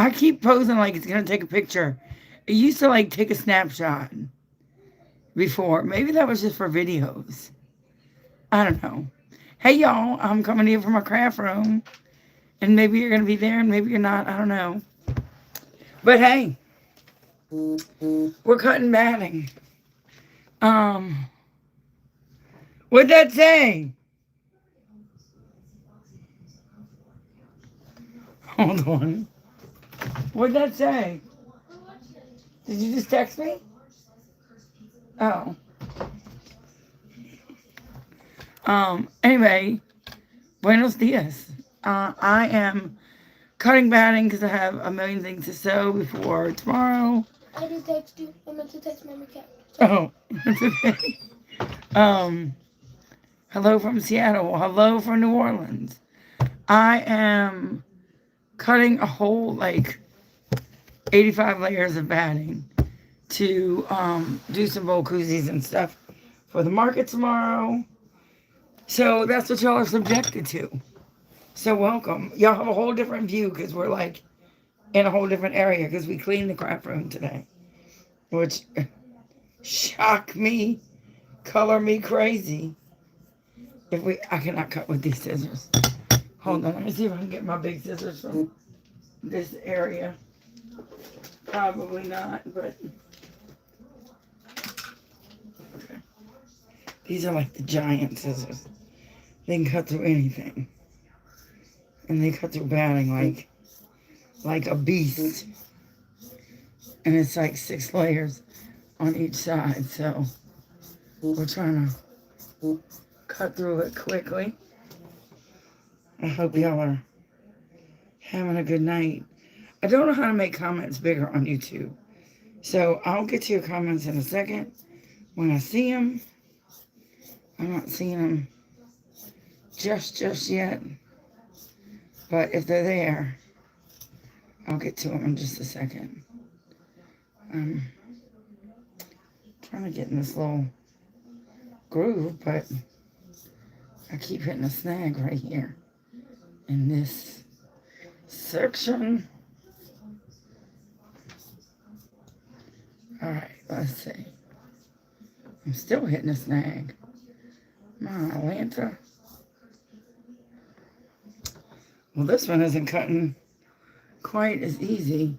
I keep posing like it's going to take a picture. It used to like take a snapshot before. Maybe that was just for videos. I don't know. Hey, y'all, I'm coming here from my craft room. And maybe you're going to be there and maybe you're not. I don't know. But hey, we're cutting batting. Um, what'd that say? Hold on. What'd that say? Did you just text me? Oh. Anyway, buenos dias. I am cutting batting because I have a million things to sew before tomorrow. I didn't text you. I meant to text Mommy Cat. Oh, that's okay. Um, hello from Seattle. Hello from New Orleans. I am cutting a whole, like, 85 layers of batting to do some bowl koozies and stuff for the market tomorrow. So that's what y'all are subjected to. So welcome. Y'all have a whole different view because we're like in a whole different area because we cleaned the craft room today, which shocked me, color me crazy. I cannot cut with these scissors. Hold on, let me see if I can get my big scissors from this area. Probably not, but okay. These are like the giant scissors. They can cut through anything. And they cut through batting like a beast. And it's like 6 layers on each side. So we're trying to cut through it quickly. I hope y'all are having a good night. I don't know how to make comments bigger on YouTube. So I'll get to your comments in a second when I see them. I'm not seeing them just yet. But if they're there, I'll get to them in just a second. I'm trying to get in this little groove, but I keep hitting a snag right here in this section. All right, let's see. I'm still hitting a snag. My Atlanta. Well, this one isn't cutting quite as easy.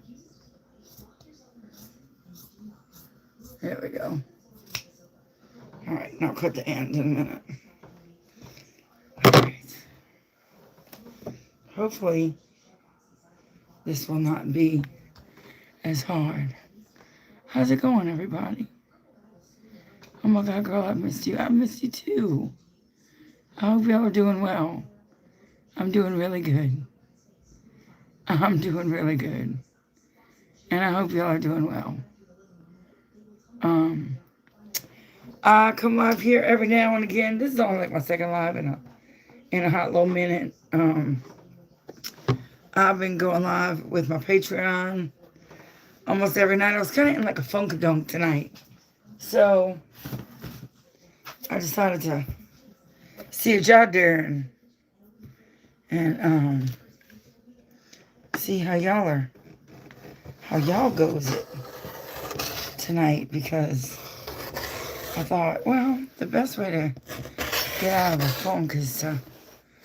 There we go. All right, now cut the end in a minute. All right. Hopefully, this will not be as hard. How's it going, everybody? Oh my God, girl, I missed you. I missed you too. I hope y'all are doing well. I'm doing really good. I'm doing really good. And I hope y'all are doing well. I come live here every now and again. This is only like my second live in a hot little minute. I've been going live with my Patreon almost every night. I was kind of in like a funkadunk tonight. So I decided to see what y'all doing and see how y'all goes it tonight, because I thought, well, the best way to get out of the funk is to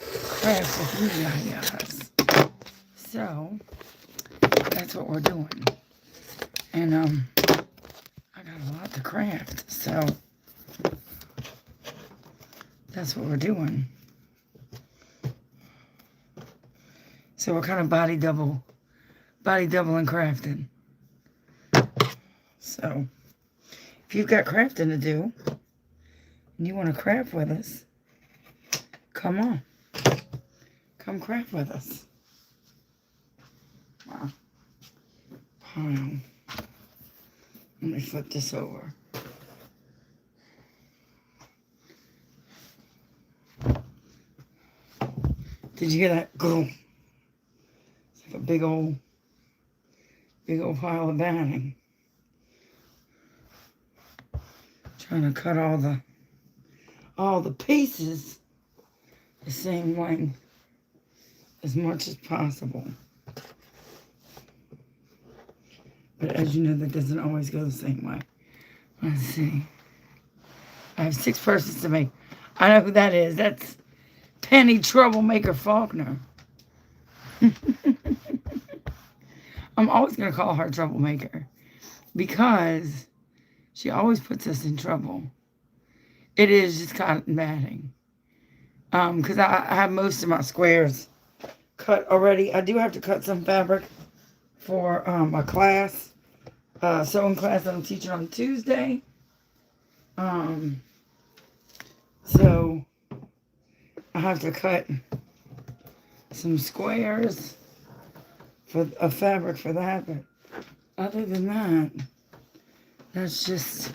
craft with you guys. So that's what we're doing. And I got a lot to craft, so that's what we're doing. So we're kind of body double and crafting. So if you've got crafting to do and you want to craft with us, come on. Come craft with us. Wow. Hold on. Let me flip this over. Did you hear that? It's like a big old pile of batting. Trying to cut all the pieces the same length as much as possible. But as you know, that doesn't always go the same way. Let's see. I have 6 persons to make. I know who that is. That's Penny Troublemaker Faulkner. I'm always going to call her Troublemaker because she always puts us in trouble. It is just cotton batting. Because I have most of my squares cut already. I do have to cut some fabric for a class, sewing class that I'm teaching on Tuesday. So I have to cut some squares for a fabric for that, but other than that, that's just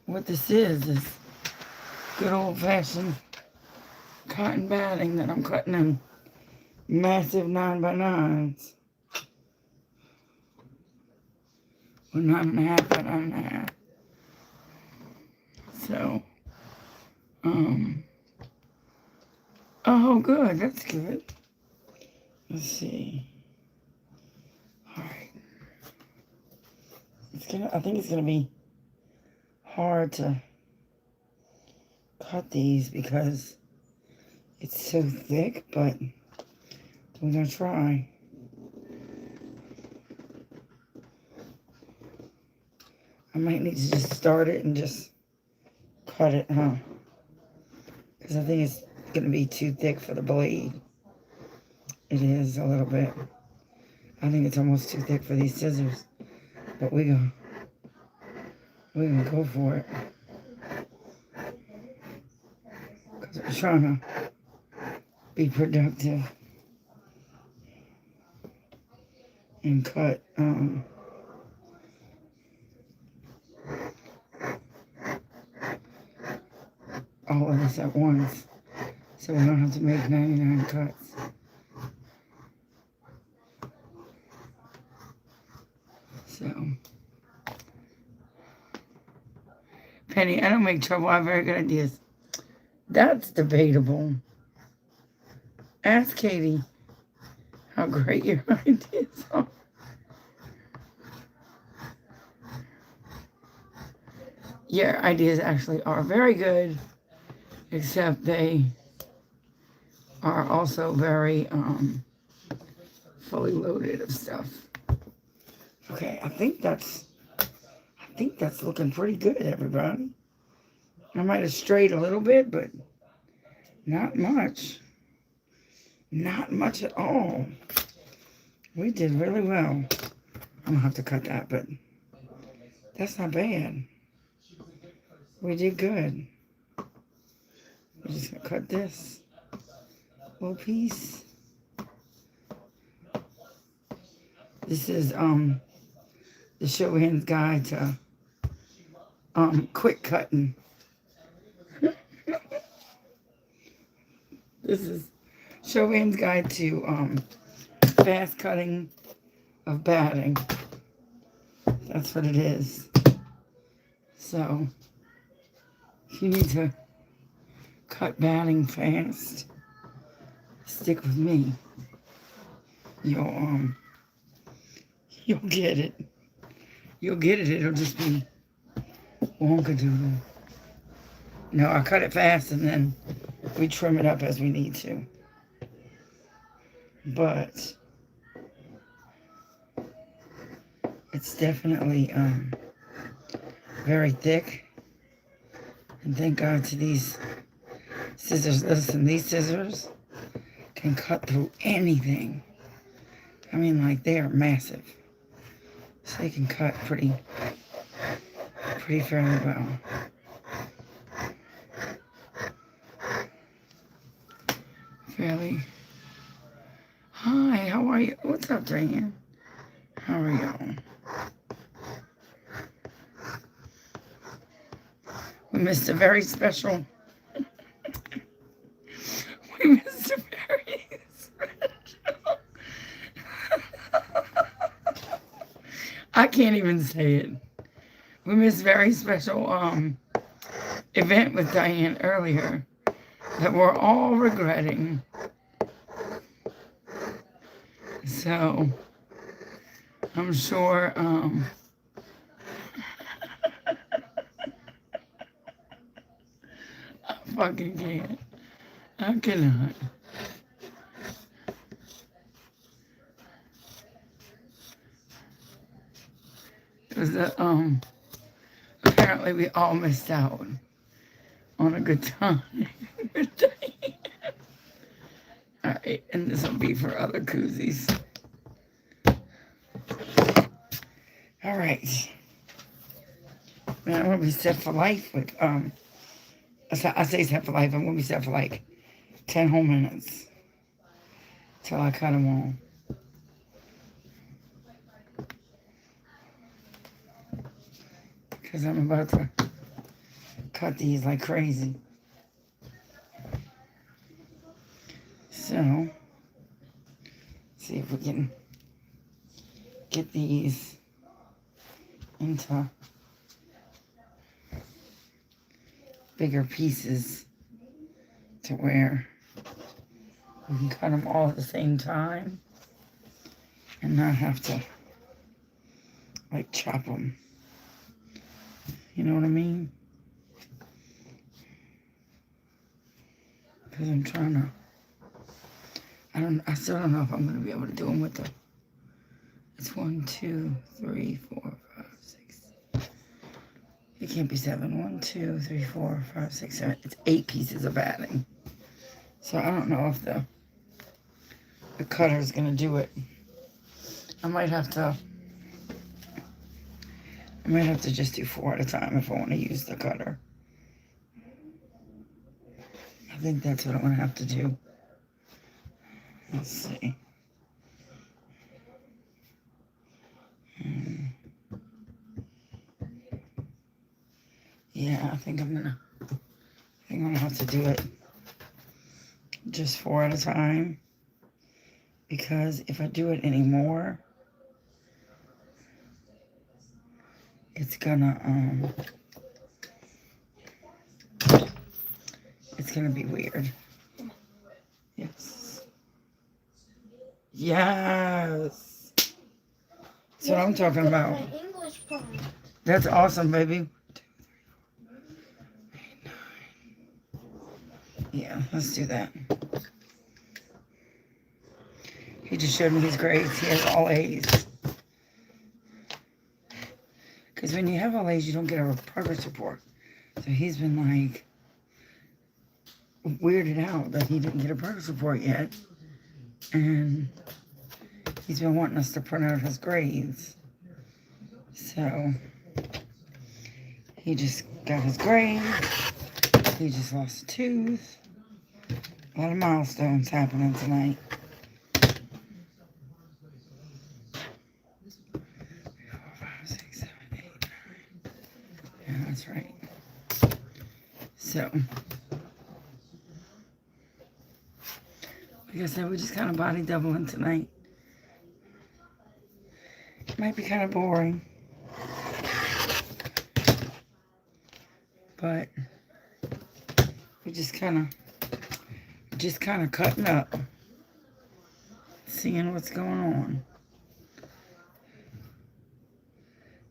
what this is good old-fashioned cotton batting that I'm cutting in massive 9x9s. Or 9.5 by 9.5. So, oh, good, that's good. Let's see. All right. I think it's gonna be hard to cut these because it's so thick, but we're gonna try. I might need to just start it and just cut it, huh? Because I think it's gonna be too thick for the blade. It is a little bit. I think it's almost too thick for these scissors. But we're gonna go for it. Because we're trying to be productive and cut all of this at once so we don't have to make 99 cuts. So, Penny, I don't make trouble. I have very good ideas. That's debatable. Ask Katie how great your ideas are. Your ideas actually are very good, except they are also very fully loaded of stuff. Okay, I think that's looking pretty good, everybody. I might have strayed a little bit, but not much. Not much at all. We did really well. I'm gonna have to cut that, but that's not bad. We did good. We're just gonna cut this little piece. This is the ShowMeChauvin's guide to quick cutting. This is ShowMeChauvin's guide to fast cutting of batting. That's what it is. So if you need to cut batting fast, stick with me. You'll get it. You'll get it. It'll just be wonkadoodle. No, I cut it fast and then we trim it up as we need to. But it's definitely very thick. And thank God to these scissors. Listen, these scissors can cut through anything. I mean, like, they are massive. So they can cut pretty fairly well. Hi, how are you? What's up, Diane? How are y'all? We missed a very special. We missed a very special. I can't even say it. We missed a very special event with Diane earlier that we're all regretting. So I'm sure, I fucking can't. I cannot. Because, apparently we all missed out on a good time. Alright, and this will be for other koozies. Alright. Man, I'm gonna be set for life with, I say set for life, I'm gonna be set for like 10 whole minutes. Till I cut them all. Because I'm about to cut these like crazy. So, see if we can get these into bigger pieces to where we can cut them all at the same time and not have to like chop them. You know what I mean? Because I'm trying to, I still don't know if I'm going to be able to do them with the, it's 1, 2, 3, 4, 5, 6. It can't be 7. 1, 2, 3, 4, 5, 6, 7. It's 8 pieces of batting. So I don't know if the cutter is going to do it. I might have to just do 4 at a time if I want to use the cutter. I think that's what I'm going to have to do. Let's see. Yeah, I think I'm gonna have to do it just 4 at a time. Because if I do it anymore, it's gonna be weird. Yes. Yes. That's what I'm talking about. That's awesome, baby. 2, 3, 4, 8, 9. Yeah, let's do that. He just showed me his grades. He has all A's. Because when you have all A's, you don't get a progress report. So he's been like weirded out that he didn't get a progress report yet. And he's been wanting us to print out his grades. So he just got his grades. He just lost a tooth. A lot of milestones happening tonight. 3, 4, 5, 6, 7, 8, 9. Yeah, that's right. So, like I said, we just kind of body doubling tonight. It might be kind of boring. But we just kind of cutting up, seeing what's going on,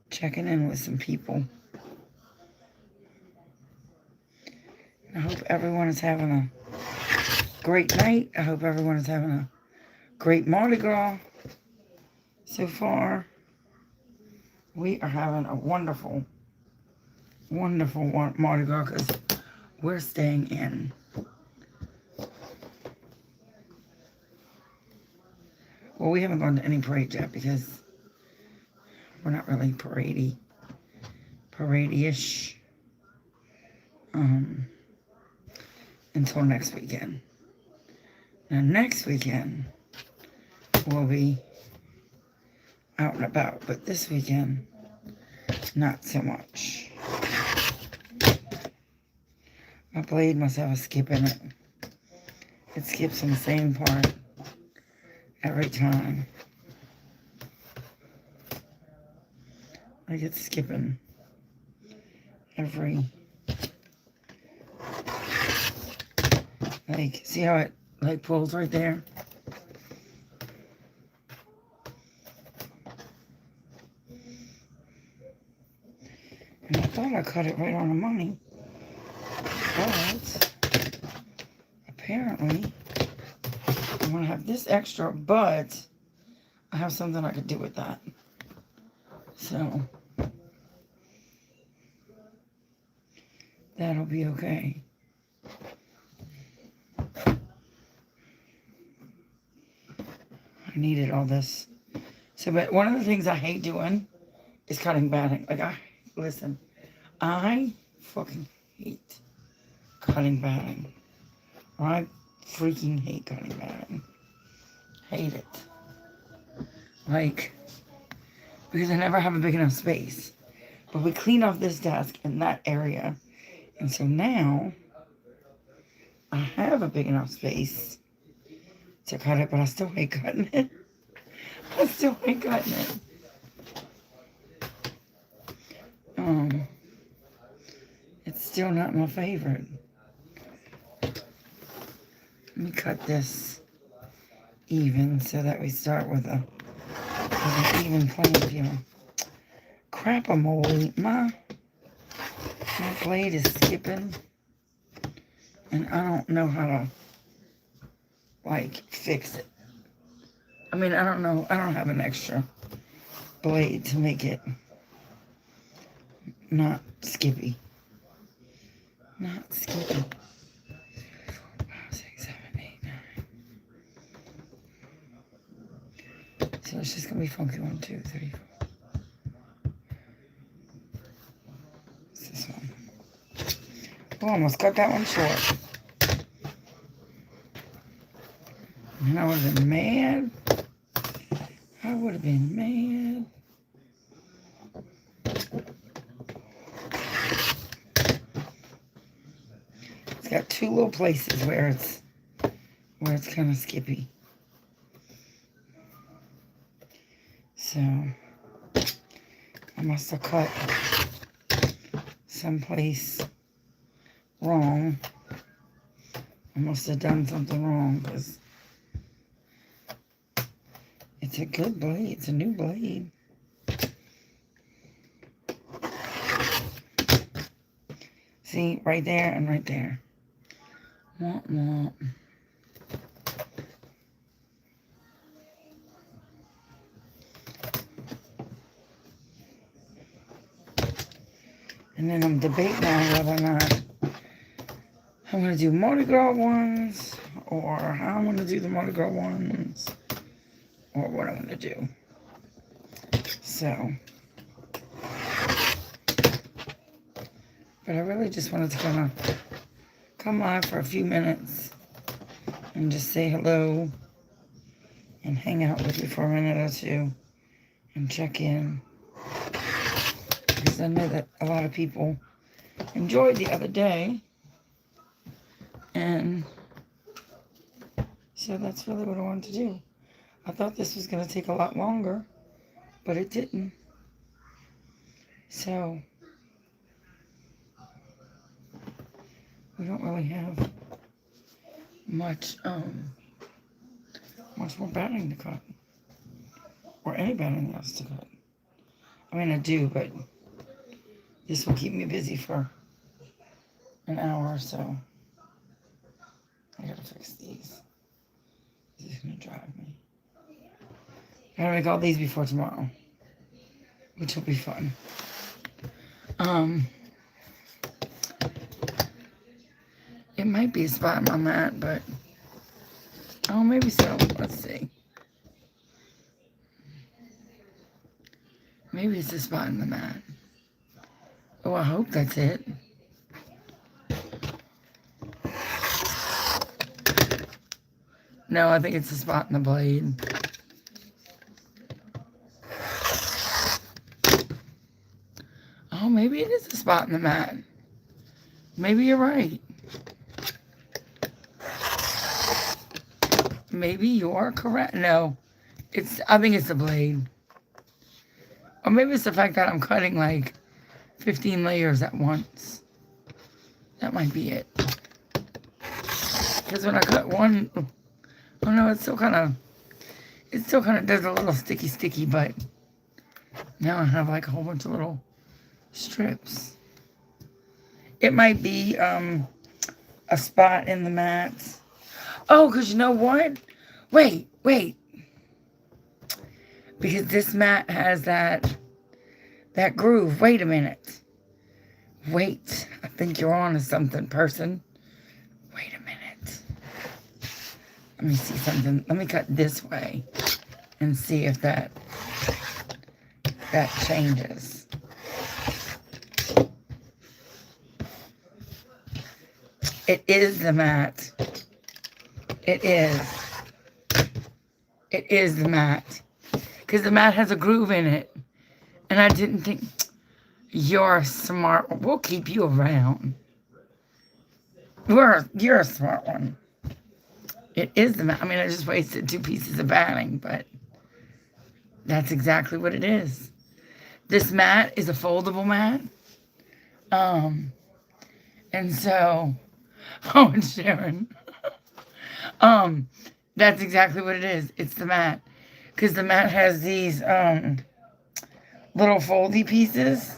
checking in with some people. I hope everyone is having a great night. I hope everyone is having a great Mardi Gras so far. We are having a wonderful, wonderful Mardi Gras because we're staying in. Well, we haven't gone to any parade yet because we're not really parade-ish until next weekend. Now, next weekend, we'll be out and about, but this weekend, not so much. My blade must have a skip in it. It skips in the same part every time. Like it's skipping every, like, see how it like pulls right there? And I thought I cut it right on the money. But apparently I'm gonna have this extra, but I have something I could do with that. So that'll be okay. I needed all this. So, but one of the things I hate doing is cutting batting. Like, listen, I fucking hate cutting batting. I freaking hate cutting batting. Hate it. Like, because I never have a big enough space. But we cleaned off this desk in that area. And so now I have a big enough space to cut it, but I still hate cutting it. I still hate cutting it. It's still not my favorite. Let me cut this even so that we start with an even playing field. Crap-a-mole, my blade is skipping, and I don't know how to, like, fix it. I mean, I don't know. I don't have an extra blade to make it not skippy. Not skippy. 5, 6, 7, 8, 9. So it's just going to be funky. 1, 2, 3, 4. What's this one? Oh, almost cut that one short. And I would have been mad. I would have been mad. It's got two little places where it's kind of skippy. So I must have cut someplace wrong. I must have done something wrong because it's a good blade. It's a new blade. See, right there and right there. Womp womp. And then I'm debating on whether or not I'm going to do Mardi Gras ones or how I'm going to do the Mardi Gras ones or what I'm going to do. So, but I really just wanted to kind of come live for a few minutes and just say hello and hang out with you for a minute or two and check in. Because I know that a lot of people enjoyed the other day. And so that's really what I wanted to do. I thought this was going to take a lot longer, but it didn't. So we don't really have much more batting to cut. Or any batting else to cut. I mean, I do, but this will keep me busy for an hour or so. I gotta fix these. This is gonna drive me. I gotta make all these before tomorrow, which will be fun. It might be a spot in my mat, but oh, maybe so. Let's see. Maybe it's a spot in the mat. Oh, I hope that's it. No, I think it's a spot in the blade. Oh, maybe it is a spot in the mat. Maybe you're right. Maybe you're correct. No, I think it's the blade. Or maybe it's the fact that I'm cutting like 15 layers at once. That might be it. Because when I cut one, oh no, it still kind of does a little sticky, but now I have like a whole bunch of little strips. It might be a spot in the mats. Oh, because you know what? Wait. Because this mat has that groove. Wait a minute. Wait. I think you're on to something, person. Wait a minute. Let me see something. Let me cut this way and see if that changes. It is the mat. It is. It is the mat. Because the mat has a groove in it. And I didn't think, you're smart. We'll keep you around. You're a smart one. It is the mat. I mean, I just wasted 2 pieces of batting, but that's exactly what it is. This mat is a foldable mat. And so, oh, and Sharon. That's exactly what it is. It's the mat. Because the mat has these, little foldy pieces.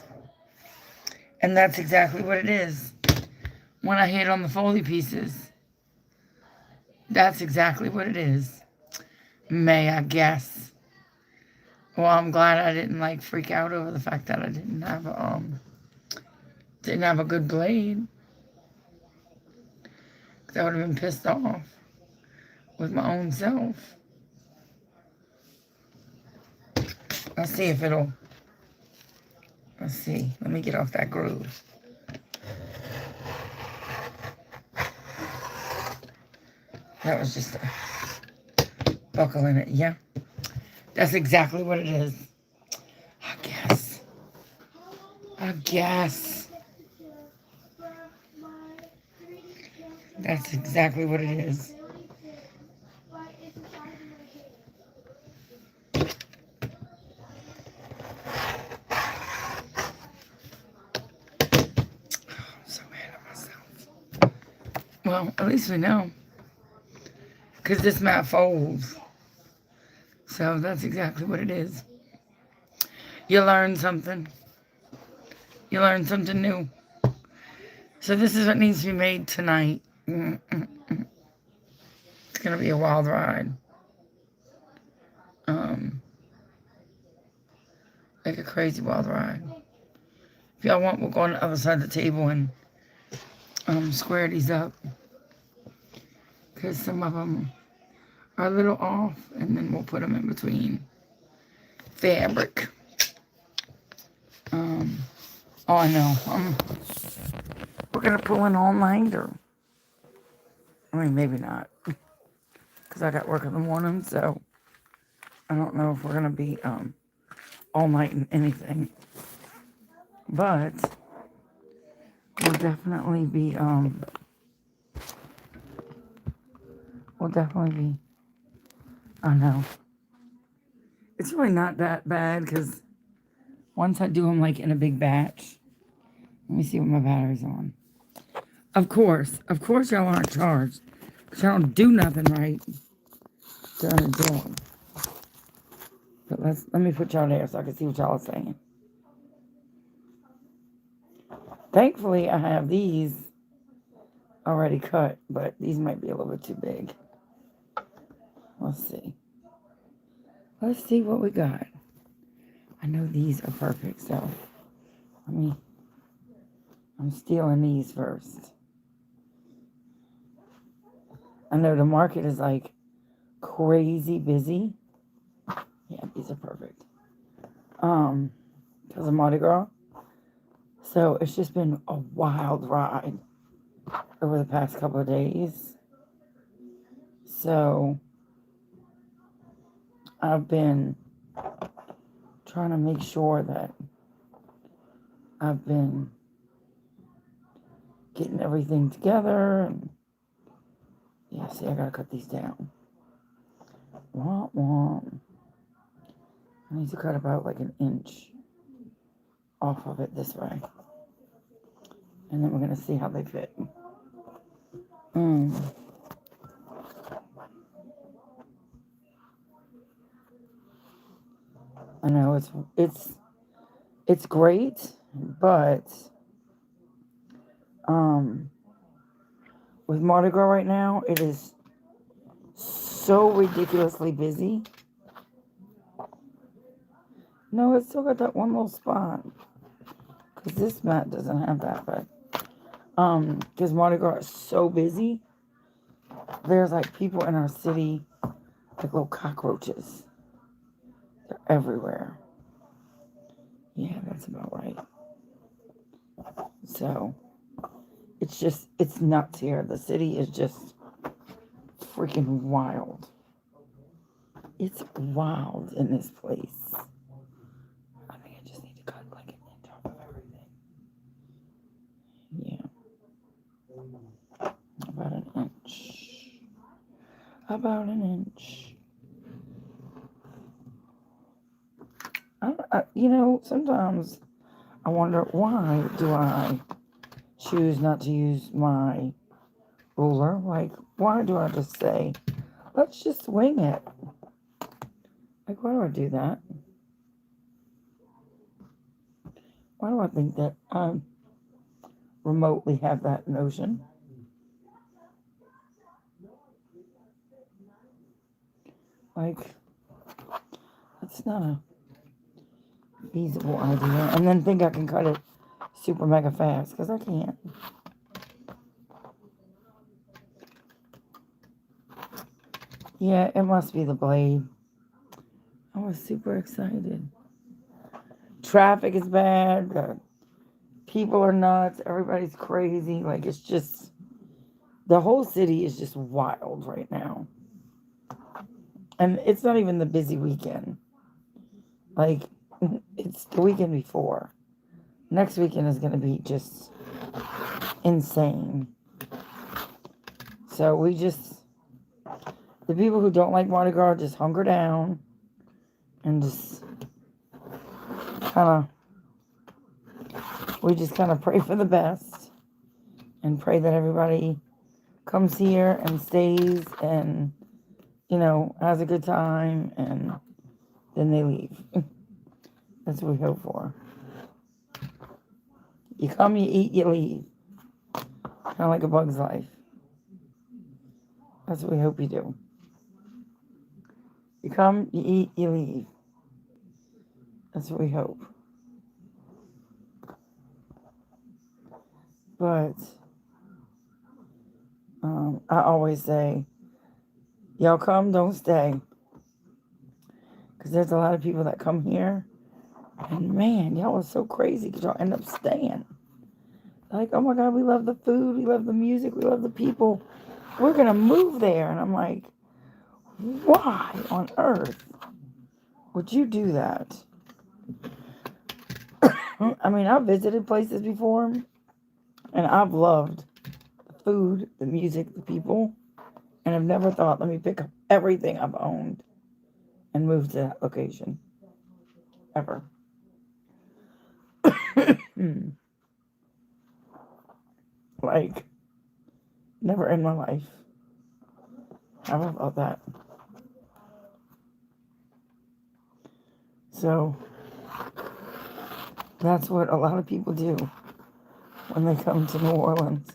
And that's exactly what it is. When I hit on the foldy pieces, that's exactly what it is. May I guess. Well, I'm glad I didn't freak out over the fact that I didn't have a good blade. Because I would have been pissed off with my own self. Let's see if it'll. Let's see. Let me get off that groove. That was just a buckle in it. Yeah. That's exactly what it is. I guess. That's exactly what it is. Well, at least we know. Because this mat folds. So that's exactly what it is. You learn something. You learn something new. So this is what needs to be made tonight. It's going to be a wild ride. Like a crazy wild ride. If y'all want, we'll go on the other side of the table and square these up. Because some of them are a little off. And then we'll put them in between fabric. Oh, I know. We're going to pull in all night, or I mean, maybe not. Because I got work in the morning, so I don't know if we're going to be all night in anything. But we'll definitely be, I know. It's really not that bad, because once I do them in a big batch, let me see what my battery's on. Of course y'all aren't charged, because y'all don't do nothing right during the day. But let me put y'all there so I can see what y'all are saying. Thankfully, I have these already cut, but these might be a little bit too big. Let's see. Let's see what we got. I know these are perfect, so I'm stealing these first. I know the market is crazy busy. Yeah, these are perfect. Because of Mardi Gras. So it's just been a wild ride over the past couple of days. So I've been trying to make sure that I've been getting everything together. And yeah, see, I gotta cut these down. Womp womp. I need to cut about an inch off of it this way. And then we're gonna see how they fit. I know it's great. But with Mardi Gras right now, it is so ridiculously busy. No, it's still got that one little spot. Because this mat doesn't have that, but because Mardi Gras is so busy, there's like people in our city, like little cockroaches. They're everywhere. Yeah, that's about right. So, it's nuts here. The city is just freaking wild. It's wild in this place. I think I just need to cut like an inch off of everything. Yeah. About an inch. About an inch. Sometimes I wonder, why do I choose not to use my ruler? Like, why do I just say, let's just wing it? Like, why do I do that? Why do I think that I remotely have that notion? Like, that's not a feasible idea. And then think I can cut it super mega fast, because I can't. Yeah, it must be the blade. I was super excited. Traffic is bad. People are nuts. Everybody's crazy. Like, it's just, the whole city is just wild right now. And it's not even the busy weekend. Like, it's the weekend before. Next weekend is going to be just insane. So the people who don't like Mardi Gras just hunker down and we just kind of pray for the best and pray that everybody comes here and stays and, has a good time, and then they leave. That's what we hope for. You come, you eat, you leave. Kind of like a bug's life. That's what we hope you do. You come, you eat, you leave. That's what we hope. But I always say, y'all come, don't stay. Because there's a lot of people that come here, and man, y'all are so crazy because y'all end up staying. Like, oh my God, we love the food, we love the music, we love the people. We're going to move there. And I'm like, why on earth would you do that? I mean, I've visited places before, and I've loved the food, the music, the people, and I've never thought, let me pick up everything I've owned and move to that location. Ever. Like, never in my life have I thought that. So, that's what a lot of people do when they come to New Orleans.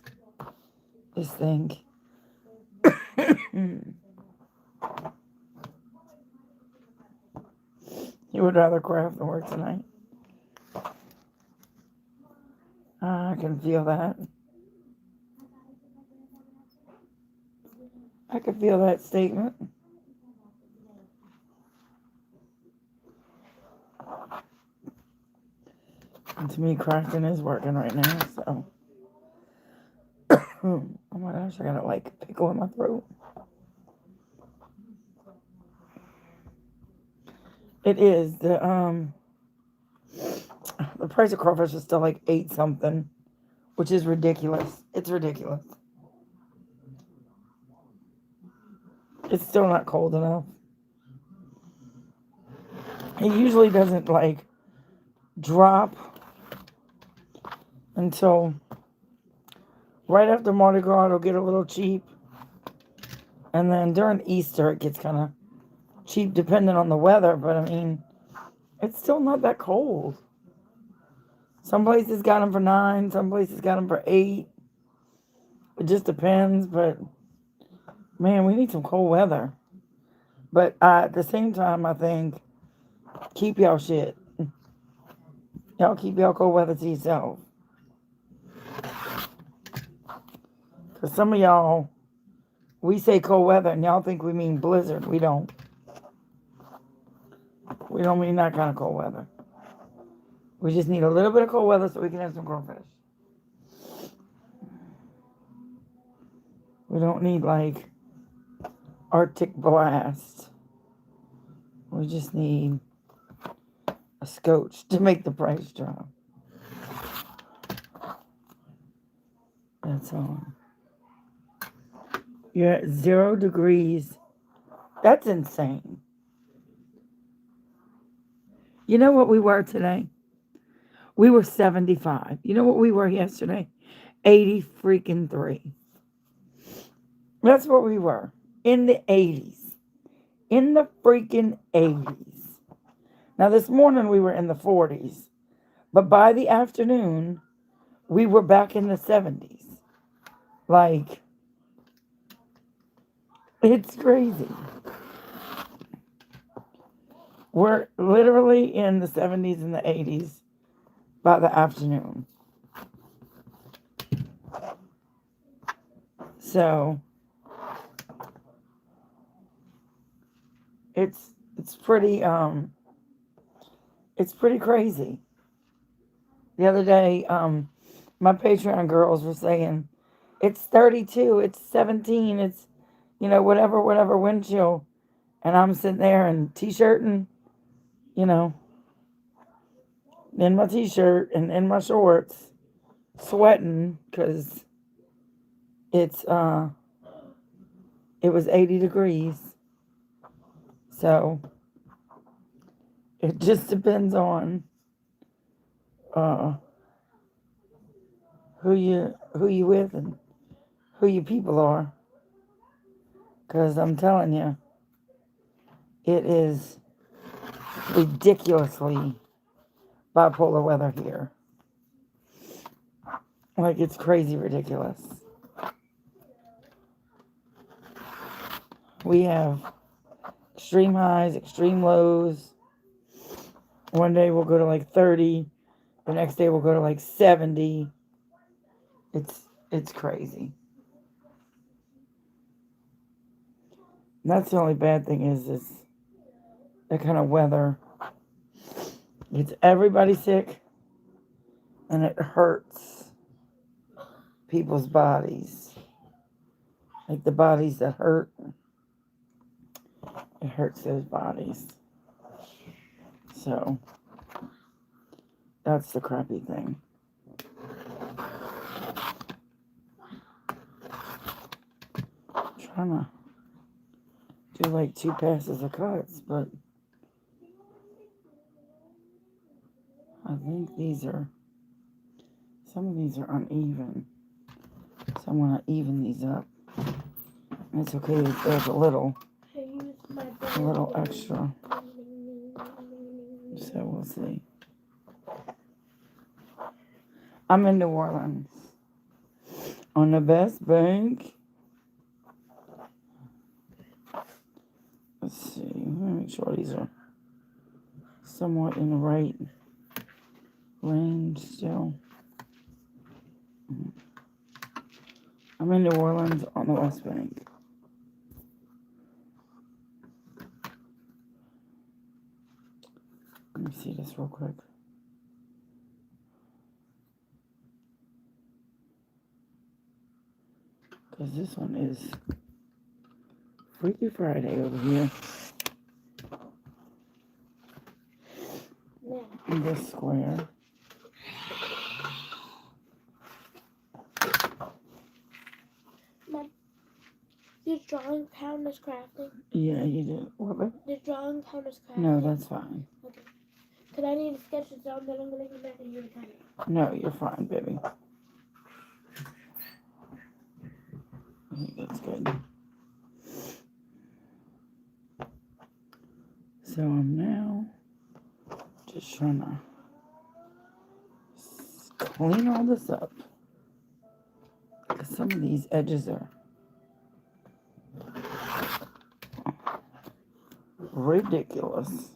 Just think, you would rather craft than work tonight. I can feel that. I can feel that statement. And to me, crafting is working right now, so. Oh my gosh, I got a pickle in my throat. It is. The price of crawfish is still like $8 something, which is ridiculous. It's ridiculous. It's still not cold enough. It usually doesn't drop until right after Mardi Gras. It'll get a little cheap, and then during Easter it gets kind of cheap depending on the weather. But I mean, it's still not that cold. Some places got them for 9. Some places got them for 8. It just depends. But, man, we need some cold weather. But at the same time, I think, keep y'all shit. Y'all keep y'all cold weather to yourself. Because some of y'all, we say cold weather and y'all think we mean blizzard. We don't. We don't mean that kind of cold weather. We just need a little bit of cold weather so we can have some crawfish. We don't need like Arctic blast. We just need a scotch to make the price drop. That's all. You're at 0 degrees. That's insane. You know what we were today? We were 75. You know what we were yesterday? 80 freaking 3. That's what we were. In the 80s. In the freaking 80s. Now this morning we were in the 40s. But by the afternoon, we were back in the 70s. Like, it's crazy. We're literally in the 70s and the 80s by the afternoon. So, it's pretty crazy. The other day, my Patreon girls were saying, it's 32, it's 17, it's, whatever wind chill. And I'm sitting there in t-shirt and, in my t-shirt and in my shorts, sweating because it was 80 degrees. So it just depends on who you with and who your people are. Because I'm telling you, it is ridiculously bipolar weather here. Like, it's crazy ridiculous. We have extreme highs, extreme lows. One day we'll go to like 30. The next day we'll go to like 70. It's crazy. And that's the only bad thing is that kind of weather. Gets everybody sick. And it hurts people's bodies. Like the bodies that hurt. It hurts those bodies. So, that's the crappy thing. I'm trying to do like 2 passes of cuts, but I think some of these are uneven. So I'm going to even these up. And it's okay if there's a little extra. So we'll see. I'm in New Orleans. On the best bank. Let's see. Let me make sure these are somewhat in the right range still. I'm in New Orleans on the West Bank. Let me see this real quick. Because this one is Freaky Friday over here. In this square. Mom, did drawing count as crafting? Yeah, you did. What? Did drawing count as crafting? No, that's fine. Okay. Because I need to sketch it down, then I'm going to come back and you're going to No, you're fine, baby. I think that's good. So I'm now just trying to clean all this up. Because some of these edges are ridiculous.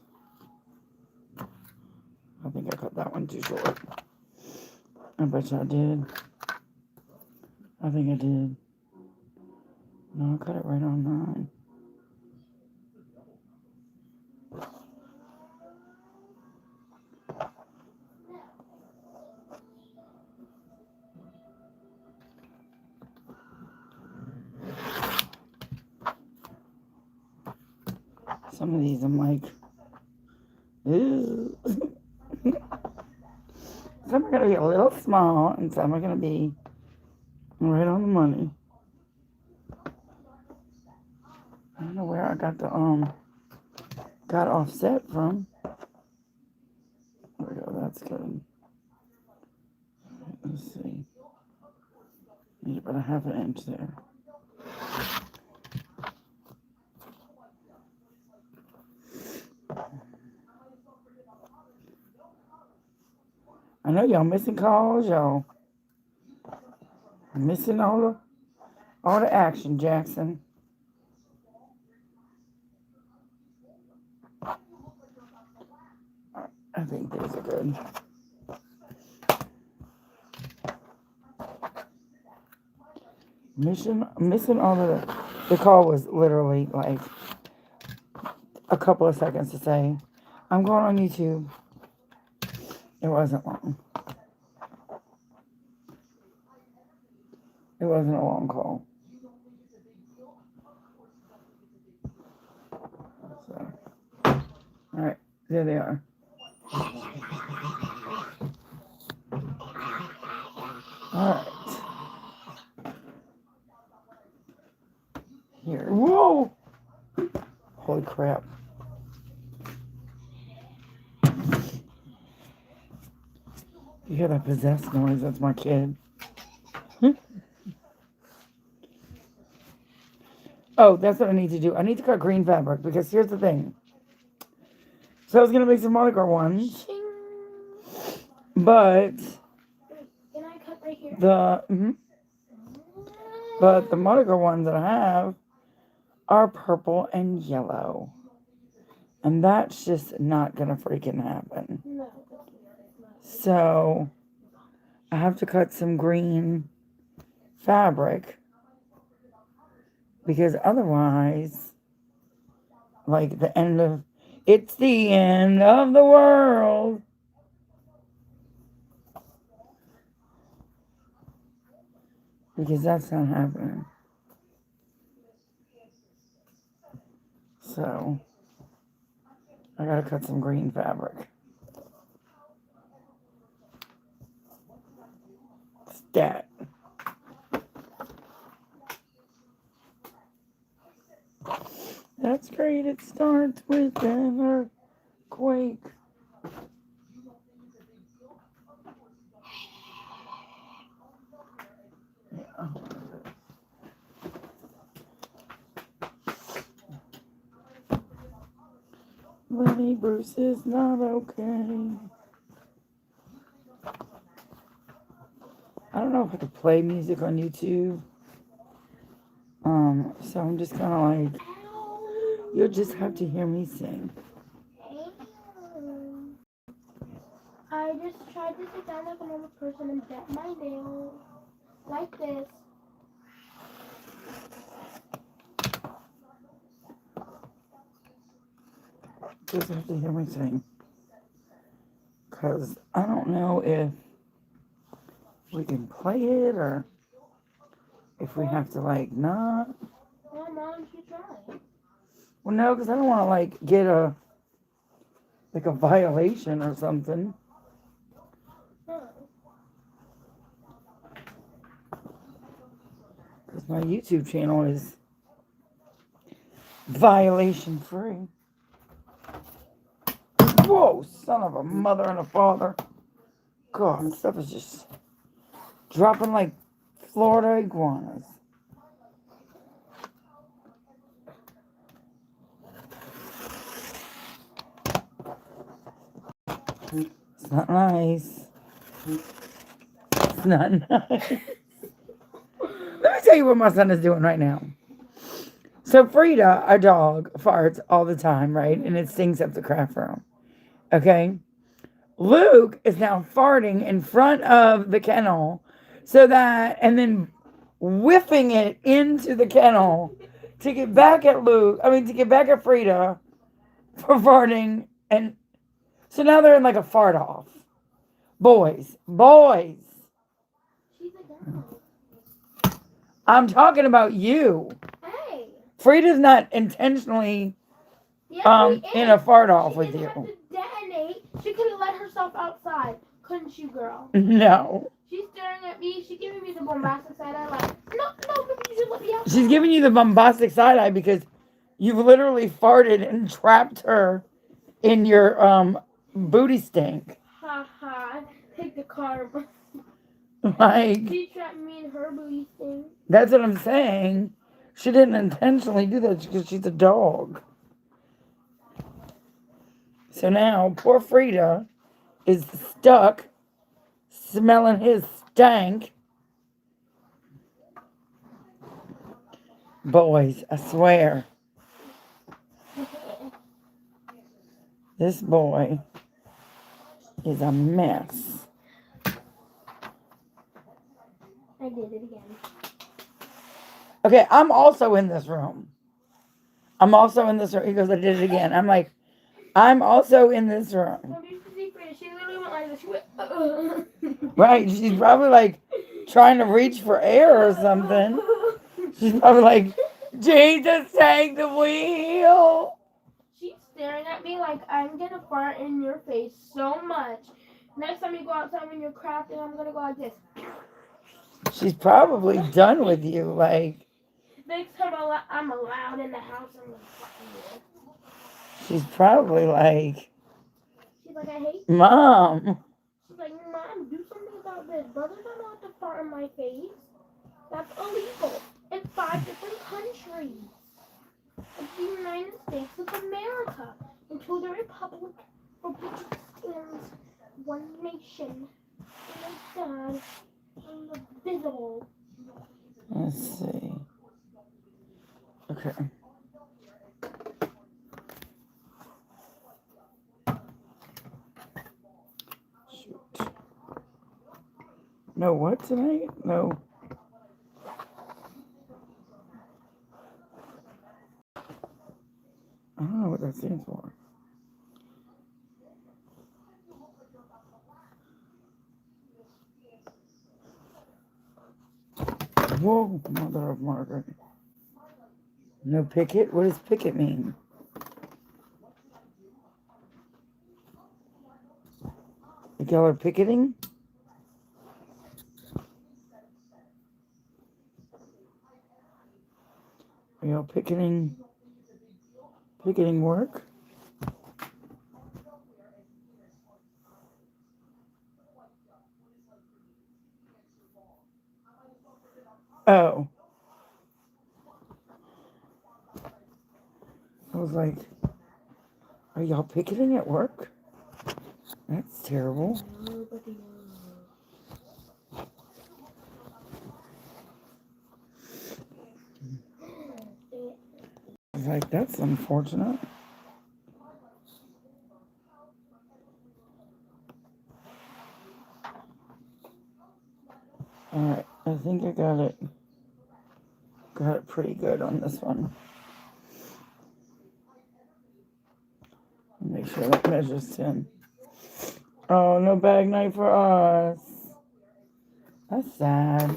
I think I cut that one too short. I bet you I did. I think I did. No, I cut it right on 9. Some of these I'm like, ew. Some are going to be a little small, and some are going to be right on the money. I don't know where I got the, got offset from. There we go, that's good. Let's see. Need about a half an inch there. I know y'all missing calls, y'all missing all the action, Jackson. I think these are good. Missing all of the call was literally like a couple of seconds to say, I'm going on YouTube. It wasn't long. It wasn't a long call. So, alright, there they are. Alright. Here. Whoa! Holy crap. You hear that possessed noise? That's my kid. Oh, that's what I need to do. I need to cut green fabric because here's the thing. So I was going to make some Mardi Gras ones. But Can I cut right here? But the Mardi Gras ones that I have are purple and yellow. And that's just not going to freaking happen. No. So I have to cut some green fabric. Because otherwise, like it's the end of the world. Because that's not happening. So, I gotta cut some green fabric. Stat. That's great. It starts with an earthquake. Yeah. Lenny Bruce is not okay. I don't know if I could play music on YouTube. So I'm just kind of like, you'll just have to hear me sing. I just tried to sit down like a normal person and bend my nails like this. Just have to hear me sing. Because I don't know if we can play it or if we have to like not. Well, Mom, you try. Well, no, because I don't want to like get a violation or something. No. Because my YouTube channel is violation free. Whoa, son of a mother and a father. God, stuff is just dropping like Florida iguanas. It's not nice. not nice. Let me tell you what my son is doing right now. So Frida, our dog, farts all the time, right? And it stinks up the craft room. Okay? Luke is now farting in front of the kennel and then whiffing it into the kennel to get back at to get back at Frida for farting. And so now they're in like a fart off. Boys. She's a dog. I'm talking about you. Hey. Frida's not intentionally in a fart off with you. She didn't have to detonate. She could have let herself outside. Couldn't you, girl? No. She's staring at me. She's giving me the bombastic side eye like, no, you should let me outside. She's giving you the bombastic side eye because you've literally farted and trapped her in your booty stink. Ha ha. Take the car. Like, She trapped me in her booty stink. That's what I'm saying. She didn't intentionally do that because she's a dog. So now, poor Frida is stuck smelling his stank. Boys, I swear. This boy is a mess. I did it again. Okay, I'm also in this room. He goes, I did it again. I'm like, I'm also in this room. She literally went like this. She went, Right, she's probably like trying to reach for air or something. She's probably like, Jesus, take the wheel. She's staring at me like I'm gonna fart in your face so much. Next time you go outside when you're crafting, I'm gonna go like this. She's probably done with you. Like, next time I'm allowed in the house, I'm gonna fucking do it. She's probably like, she's like, I hate you. Mom. She's like, Mom, do something about this. Brothers are not to fart in my face. That's illegal in 5 different countries. It's the United States of America until the Republic for which it stands, one nation, under God, indivisible. Let's see. Okay. Shoot. No, what tonight? No. I don't know what that stands for. Whoa, mother of Margaret. No picket? What does picket mean? Like y'all are picketing? Are y'all picketing work? Oh. I was like, are y'all picketing at work? That's terrible. I was like, that's unfortunate. Alright, I think I got it. Got it pretty good on this one. Make sure that measures 10. Oh, no bag night for us. That's sad.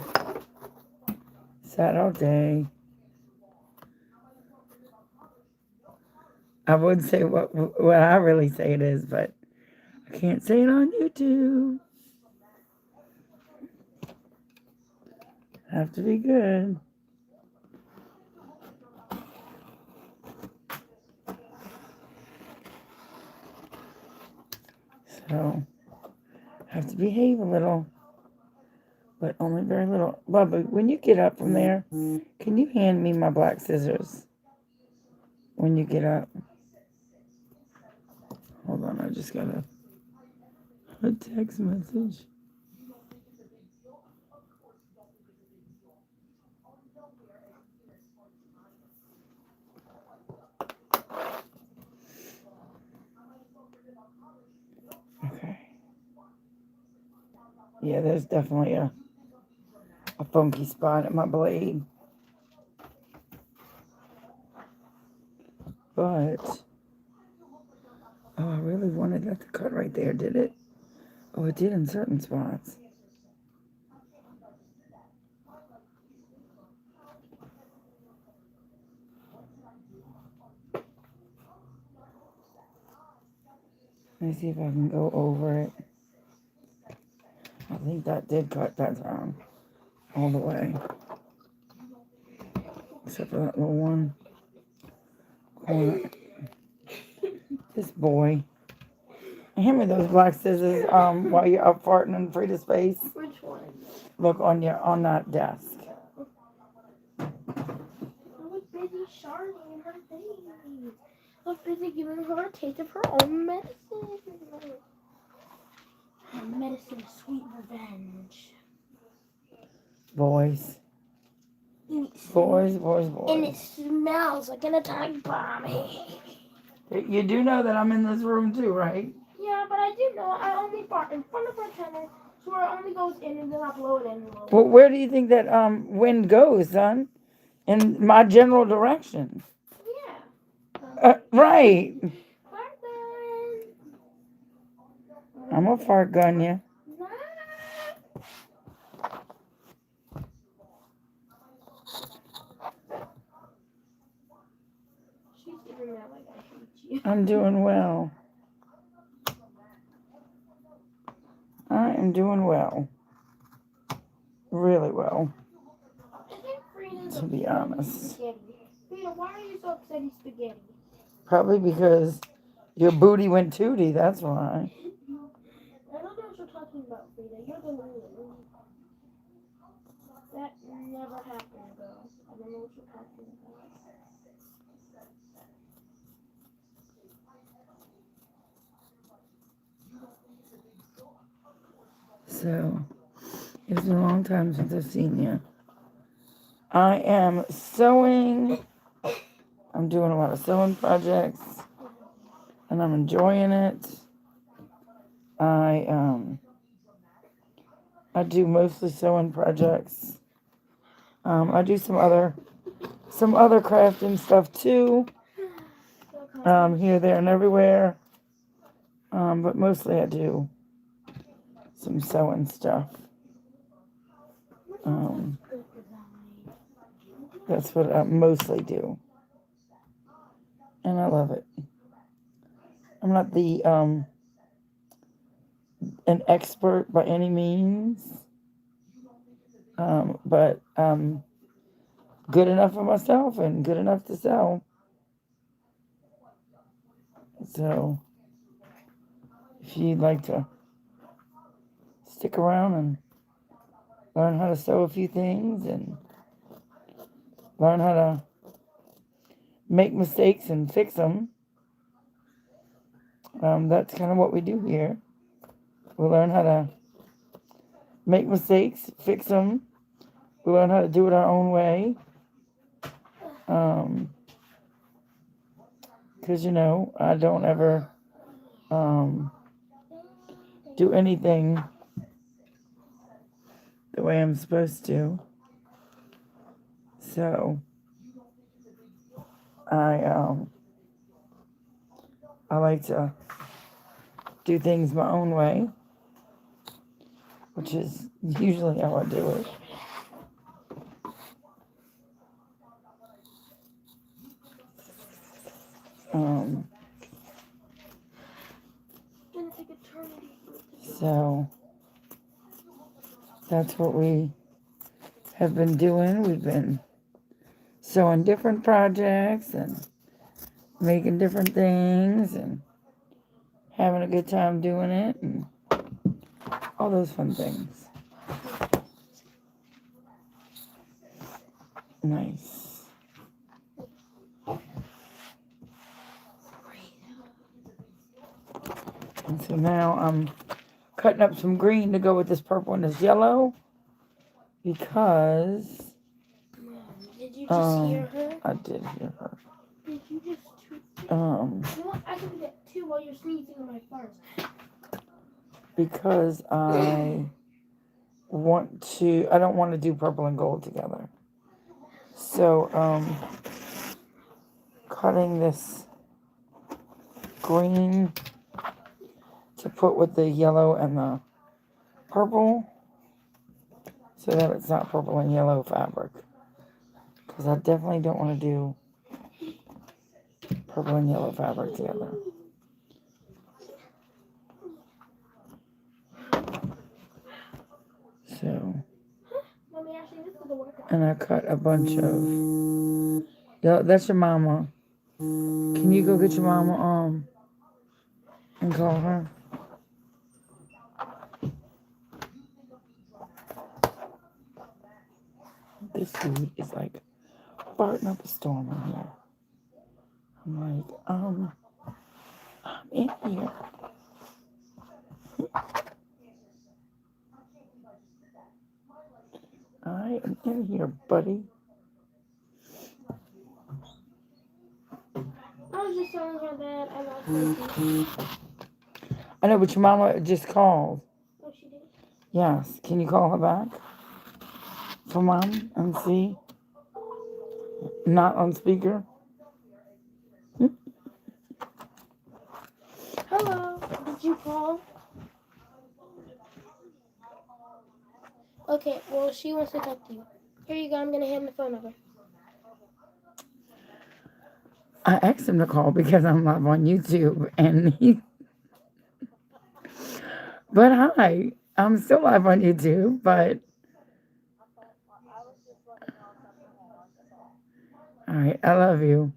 Sad all day. I would say what I really say it is, but I can't say it on YouTube. Have to be good. So, have to behave a little, but only very little. Bubba, when you get up from there, can you hand me my black scissors? When you get up. Hold on, I just got a text message. Yeah, there's definitely a funky spot at my blade. But, oh, I really wanted that to cut right there, did it? Oh, it did in certain spots. Let me see if I can go over it. I think that did cut that down all the way. Except for that little one corner. This boy. Hand me those black scissors while you're up farting in Frida's face. Which one? Look on that desk. I was busy sharpening her face. I was busy giving her a taste of her own medicine. Her medicine of sweet revenge. Boys. Boys. And it smells like an atomic bomb. You do know that I'm in this room too, right? Yeah, but I do know I only fart in front of her channel, so it only goes in and then I blow it in a little bit. Well, where do you think that wind goes, son? In my general direction. Yeah. Right. Fart gun. I'm gonna fart gun you. Nah. She's giving that like I hate you. I'm doing well. I am doing well. Really well, I think Frida's to be honest. spaghetti. Frida, why are you so upset he's spaghetti? Probably because your booty went tootie, that's why. I don't know what you're talking about, Frida. You're the one. That never happened, girl. I don't know what you're talking about. So, it's been a long time since I've seen you. I am sewing. I'm doing a lot of sewing projects, and I'm enjoying it. I do mostly sewing projects. I do some other crafting stuff too. Here, there, and everywhere. But mostly I do some sewing stuff. That's what I mostly do. And I love it. I'm not an expert by any means. But good enough for myself and good enough to sell. So if you'd like to stick around and learn how to sew a few things and learn how to make mistakes and fix them, that's kind of what we do here. We learn how to make mistakes, fix them. We learn how to do it our own way. Because, I don't ever do anything the way I'm supposed to. So, I like to do things my own way, which is usually how I do it. So that's what we have been doing. We've been sewing different projects and making different things and having a good time doing it and all those fun things. Nice. And so now I'm cutting up some green to go with this purple and this yellow because did you just hear her? I did hear her. Did you just you know what? I can do that too while you're sneezing on my farts. Because I I don't want to do purple and gold together. So, cutting this green to put with the yellow and the purple so that it's not purple and yellow fabric. Because I definitely don't want to do purple and yellow fabric together. So, and I cut a bunch of, yeah, that's your mama. Can you go get your mama, and call her? This dude is like farting up a storm in here. I'm like, I'm in here. I am in here, buddy. I was just telling her that I lost my teeth. I know, but your mama just called. Oh, she did? Yes. Can you call her back? For mom and see? Not on speaker? Hello. Did you call? Okay, well, she wants to talk to you. Here you go. I'm going to hand the phone over. I asked him to call because I'm live on YouTube, and but hi, I'm still live on YouTube, but all right, I love you.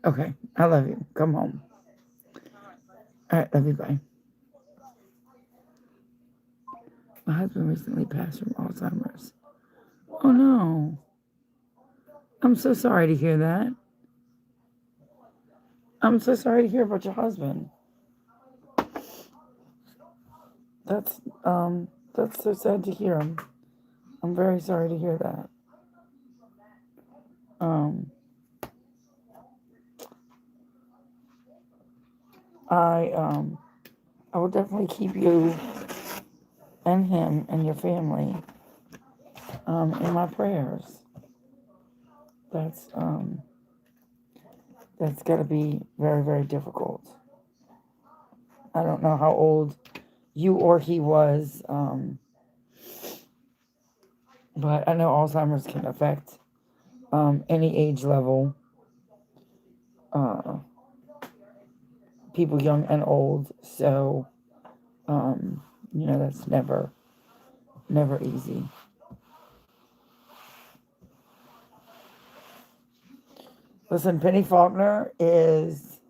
Okay, I love you. Come home. All right, love you, bye. My husband recently passed from Alzheimer's. Oh no. I'm so sorry to hear that. I'm so sorry to hear about your husband. That's so sad to hear. I'm very sorry to hear that. I will definitely keep you and him and your family in my prayers. That's got to be very, very difficult. I don't know how old you or he was, but I know Alzheimer's can affect any age level, people young and old. So, that's never easy. Listen, Penny Faulkner is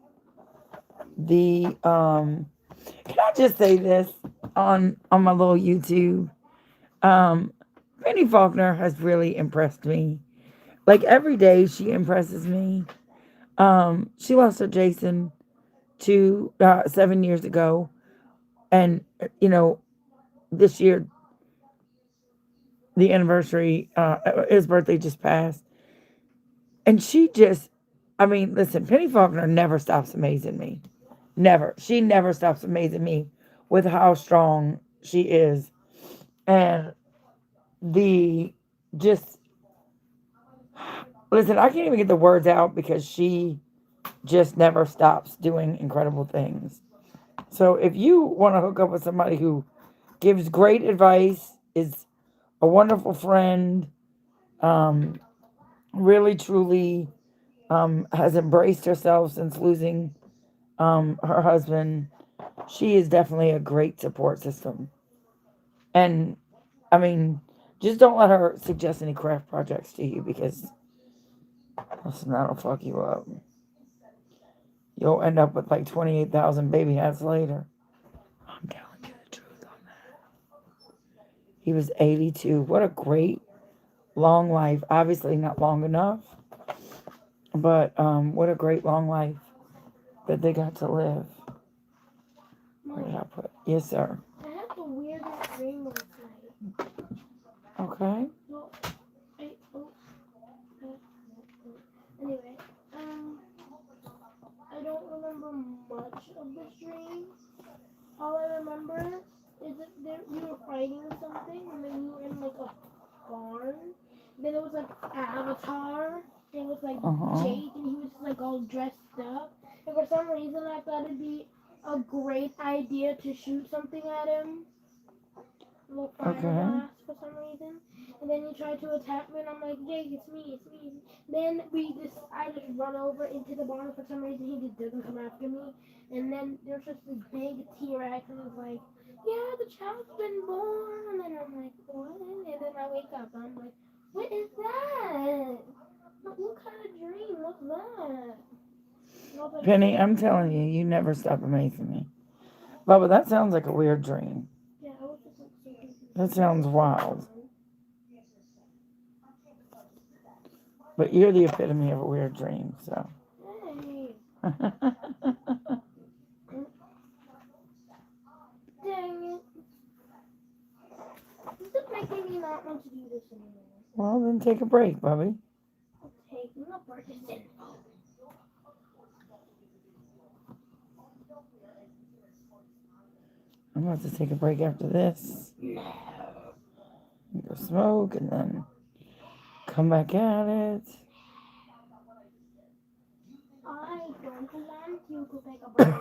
the, can I just say this on my little YouTube? Penny Faulkner has really impressed me. Like every day she impresses me. She lost her Jason 7 years ago. And, this year, the anniversary, his birthday just passed. And she just, listen, Penny Faulkner never stops amazing me. Never. She never stops amazing me with how strong she is. And listen, I can't even get the words out because she just never stops doing incredible things. So if you want to hook up with somebody who gives great advice, is a wonderful friend, really truly has embraced herself since losing her husband, she is definitely a great support system. And just don't let her suggest any craft projects to you because listen, that'll fuck you up. You'll end up with like 28,000 baby hats later. I'm telling you the truth on that. He was 82. What a great long life. Obviously not long enough, but what a great long life that they got to live. Where did I put? Yes, sir. I had the weirdest dream last night. Okay. Well, anyway, I don't remember of this dream. All I remember is that you were fighting or something, and then you were in like a barn. Then it was like Avatar. And it was like Jake, and he was like all dressed up. And for some reason, I thought it'd be a great idea to shoot something at him. A little fire blast for some reason. And then you tried to attack me, and I'm like, Jake, it's me, it's me. Then I just run over into the barn. For some reason, he just doesn't come after me. And then there's just this big T-Rex, and it's like, yeah, the child's been born. And then I'm like, what? And then I wake up, and I'm like, what is that? What kind of dream was that? Penny, I'm telling you, you never stop amazing me. Bubba, that sounds like a weird dream. Yeah, I was just like so confused. That sounds wild. But you're the epitome of a weird dream, so. Hey. Dang it. This is making me not want to do this anymore. Well, then take a break, Bubby. I'm taking a break. It's sinful. I'm about to take a break after this. Go smoke and then come back at it. I don't want you to take a break.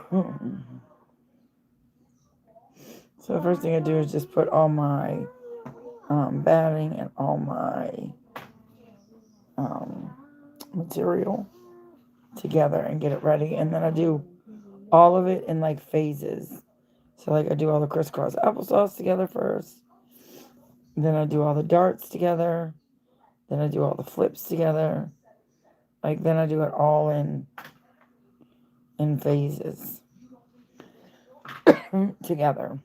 So the first thing I do is just put all my batting and all my material together and get it ready. And then I do all of it in like phases. So like I do all the crisscross applesauce together first. Then I do all the darts together. Then I do all the flips together. Like then I do it all in phases together.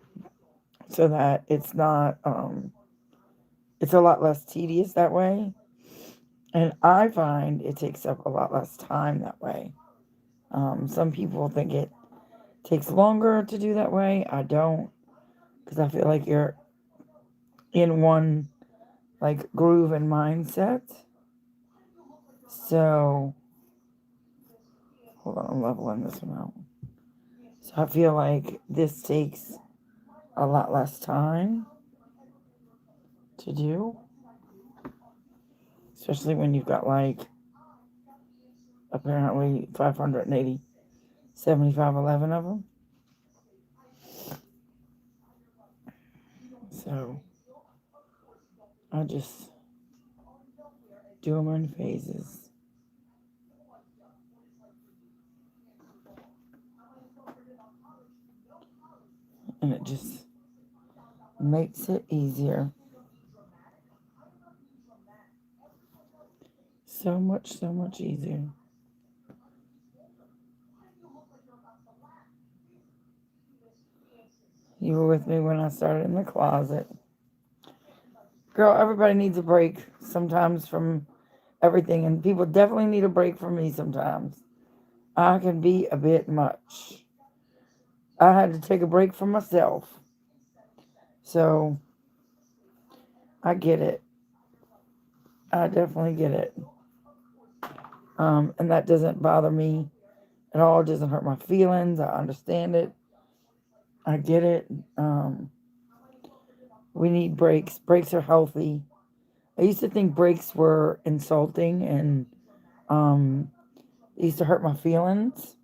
So that it's not it's a lot less tedious that way. And I find it takes up a lot less time that way. Some people think it takes longer to do that way. I don't, because I feel like you're in one like groove and mindset. So hold on, I'm leveling this one out. So I feel like this takes a lot less time to do, especially when you've got like apparently 580 7511 of them. So I just do them in phases. And it just makes it easier. So much easier. You were with me when I started in the closet. Girl, everybody needs a break sometimes from everything, and people definitely need a break from me sometimes. I can be a bit much. I had to take a break from myself. So, I get it. I definitely get it. And that doesn't bother me at all. It doesn't hurt my feelings. I understand it. I get it. We need breaks. Breaks are healthy. I used to think breaks were insulting and it used to hurt my feelings.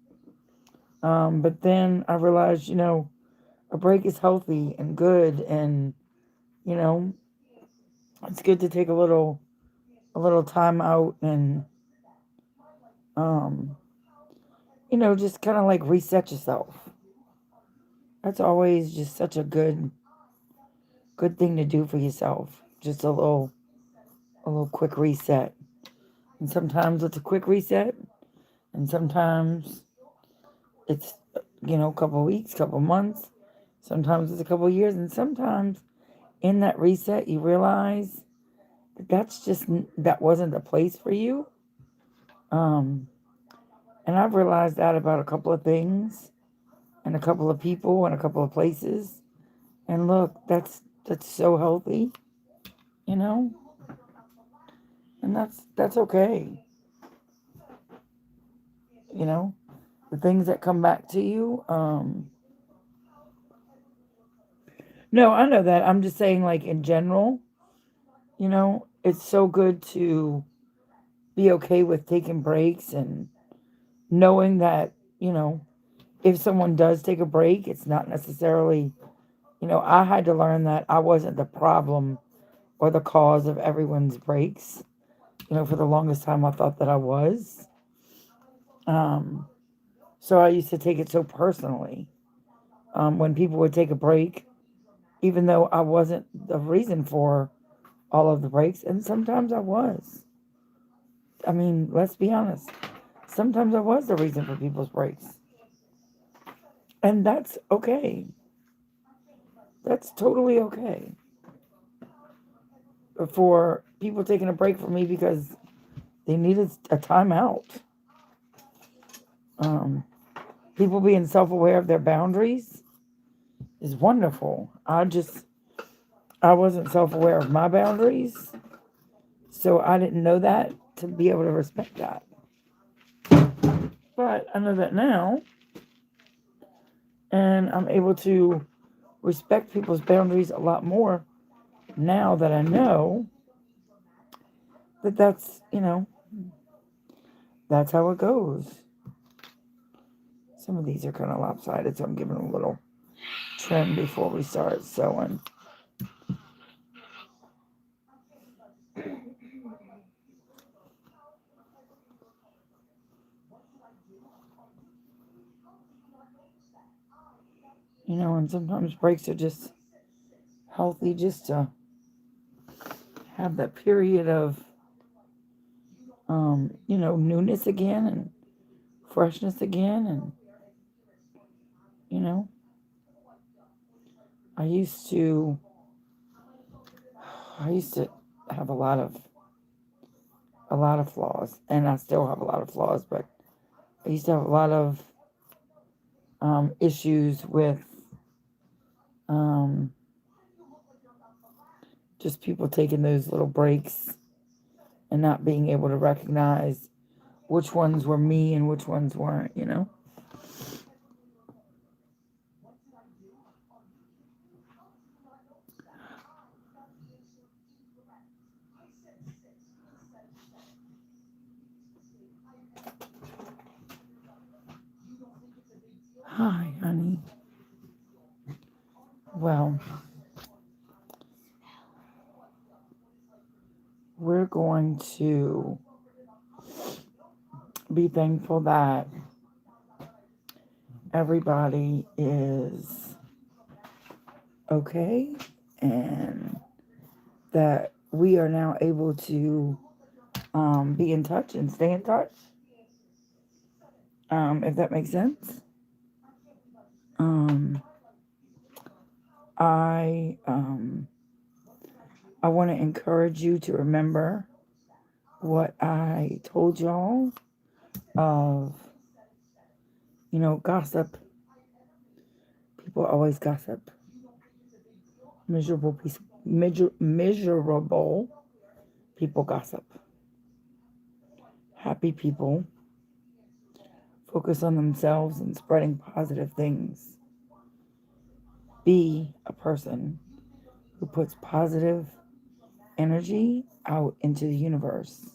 But then I realized, a break is healthy and good, and it's good to take a little time out and just kind of like reset yourself. That's always just such a good thing to do for yourself. Just a little quick reset. And sometimes it's a quick reset, and sometimes it's a couple of weeks, couple of months. Sometimes it's a couple of years, and sometimes in that reset you realize that wasn't the place for you. And I've realized that about a couple of things and a couple of people and a couple of places. And look, that's so healthy, and that's okay. the things that come back to you. No, I know that. I'm just saying, like, in general, it's so good to be okay with taking breaks and knowing that, if someone does take a break, it's not necessarily, I had to learn that I wasn't the problem or the cause of everyone's breaks. For the longest time, I thought that I was. So I used to take it so personally. When people would take a break, even though I wasn't the reason for all of the breaks, and sometimes I was. I mean, let's be honest. Sometimes I was the reason for people's breaks. And that's okay. That's totally okay. For people taking a break from me because they needed a timeout. People being self-aware of their boundaries is wonderful. I wasn't self-aware of my boundaries, so I didn't know that to be able to respect that. But I know that now, and I'm able to respect people's boundaries a lot more now that I know that that's how it goes. Some of these are kind of lopsided, so I'm giving them a little trim before we start sewing. And sometimes breaks are just healthy just to have that period of, newness again and freshness again. And, I used to have a lot of flaws, and I still have a lot of flaws, but I used to have a lot of issues with just people taking those little breaks and not being able to recognize which ones were me and which ones weren't, Hi, honey. Well, we're going to be thankful that everybody is okay and that we are now able to be in touch and stay in touch. If that makes sense. I want to encourage you to remember what I told y'all of, gossip. People always gossip. Miserable people gossip. Happy people focus on themselves and spreading positive things. Be a person who puts positive energy out into the universe.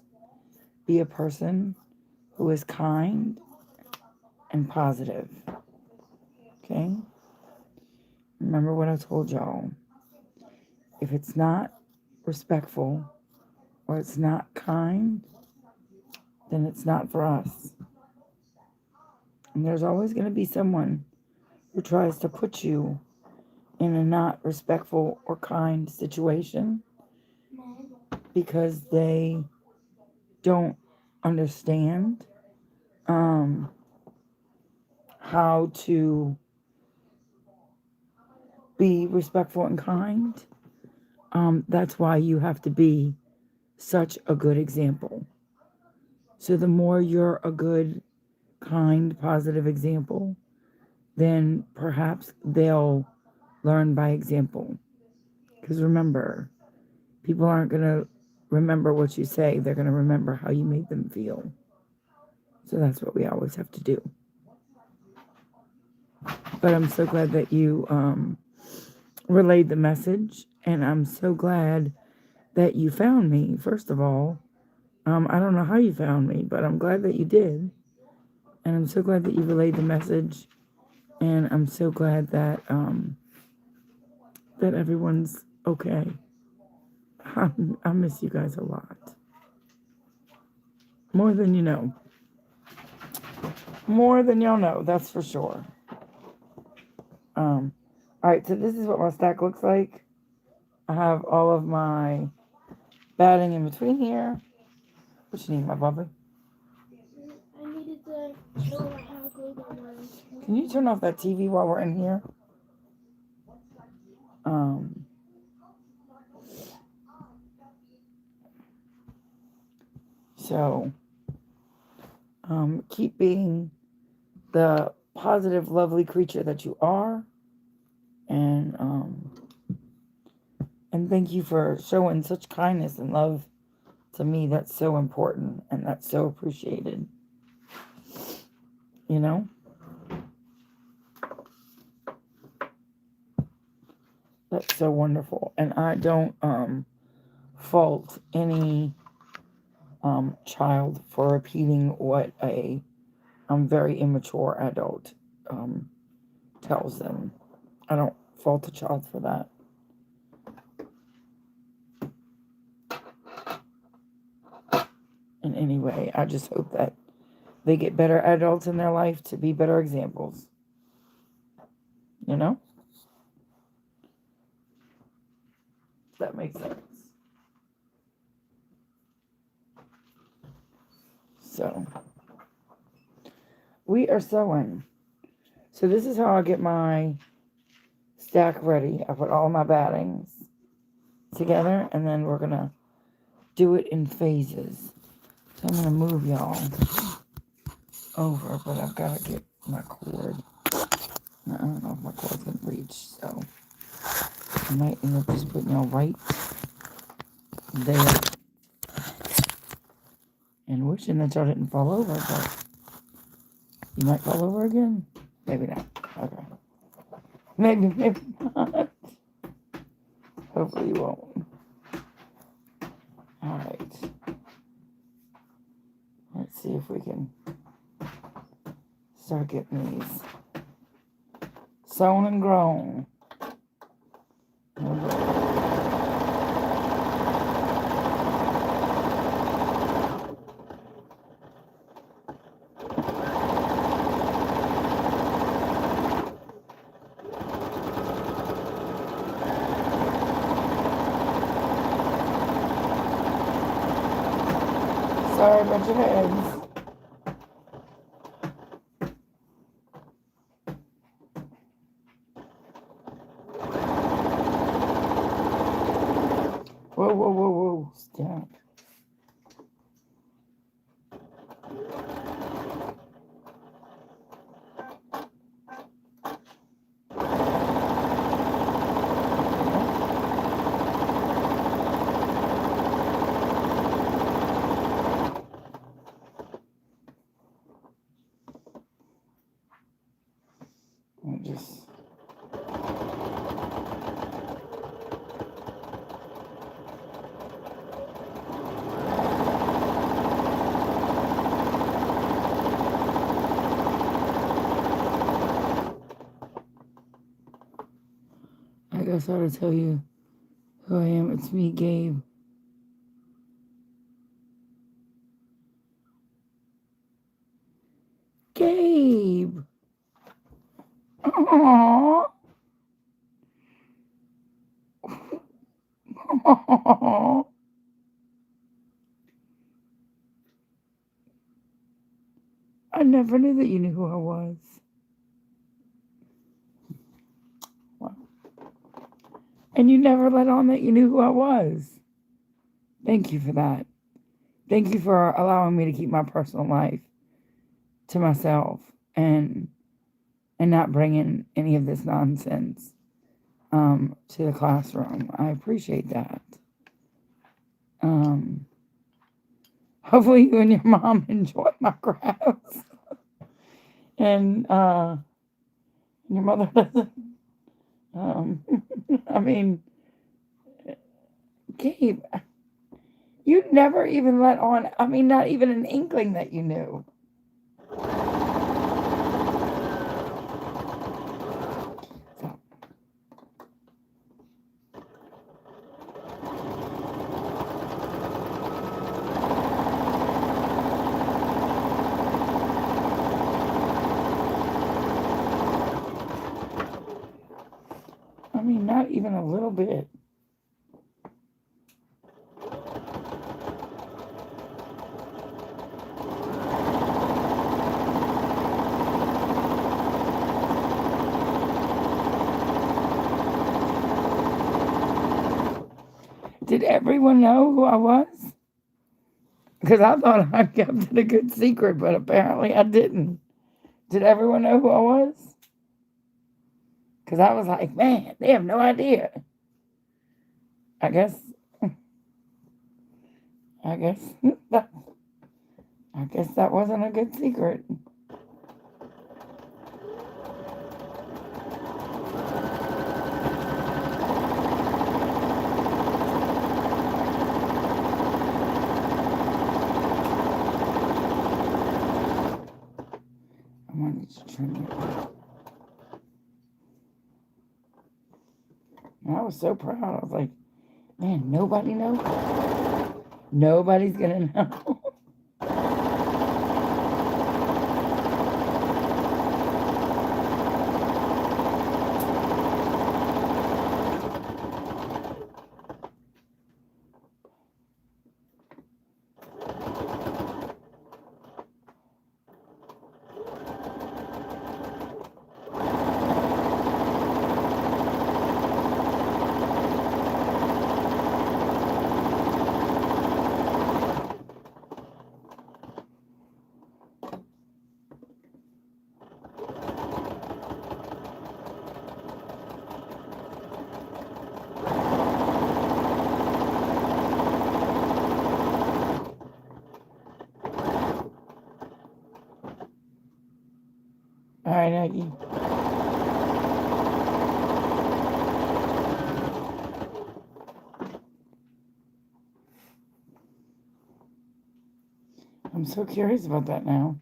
Be a person who is kind and positive. Okay? Remember what I told y'all. If it's not respectful or it's not kind, then it's not for us. And there's always going to be someone who tries to put you in a not respectful or kind situation because they don't understand how to be respectful and kind. That's why you have to be such a good example. So the more you're a good, kind, positive example, then perhaps they'll learn by example. Because remember, people aren't going to remember what you say. They're going to remember how you made them feel. So that's what we always have to do. But I'm so glad that you relayed the message, and I'm so glad that you found me. First of all, I don't know how you found me, but I'm glad that you did, and I'm so glad that you relayed the message, and I'm so glad that that everyone's okay. I miss you guys a lot, more than you know, more than y'all know. That's for sure. All right, so this is what my stack looks like. I have all of my batting in between here. What you need, my Bobby? I needed to show how to glue them on. Can you turn off that TV while we're in here? So, keep being the positive, lovely creature that you are, and thank you for showing such kindness and love to me. That's so important, and that's so appreciated. You know, that's so wonderful, and I don't fault any child for repeating what a very immature adult tells them. I don't fault a child for that. In any way, I just hope that they get better adults in their life to be better examples. You know? If that makes sense. So, we are sewing. So this is how I get my stack ready. I put all my battings together, and then we're going to do it in phases. So I'm going to move y'all over, but I've got to get my cord. I don't know if my cord's going to reach, so I might end up just putting y'all right there. And wishing that y'all didn't fall over, but you might fall over again. Maybe not. Okay. Maybe not. Hopefully you won't. Alright. Let's see if we can start getting these sewn and grown. Sorry about your heads. Whoa, whoa, whoa, whoa. Stop. Just I guess I ought to tell you who I am. It's me, Gabe. Gabe. Aww. Aww. I never knew that you knew who I was. Wow. And you never let on that you knew who I was. Thank you for that. Thank you for allowing me to keep my personal life to myself and not bringing any of this nonsense to the classroom. I appreciate that. Hopefully you and your mom enjoy my crafts. And Your mother doesn't. Um, I mean, Gabe, you never even let on. I mean, not even an inkling that you knew. So, I mean, not even a little bit. Did everyone know who I was? Because I thought I kept it a good secret, but apparently I didn't. Did everyone know who I was? Because I was like, man, they have no idea. I guess that wasn't a good secret. I wanted to trim it. And I was so proud. I was like, man, nobody knows. Nobody's gonna know. All right, Aggie. I'm so curious about that now.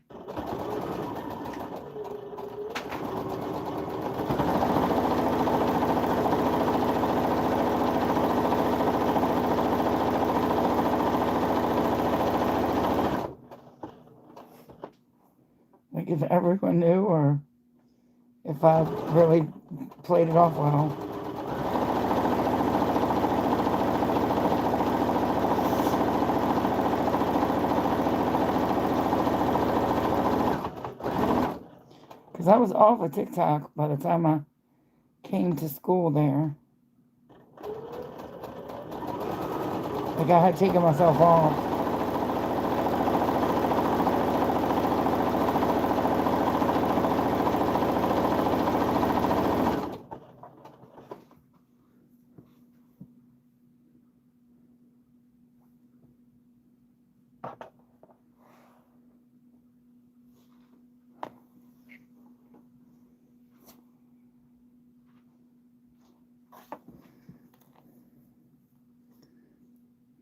Like if everyone knew or if I really played it off well. Because I was off of TikTok by the time I came to school there. Like I had taken myself off.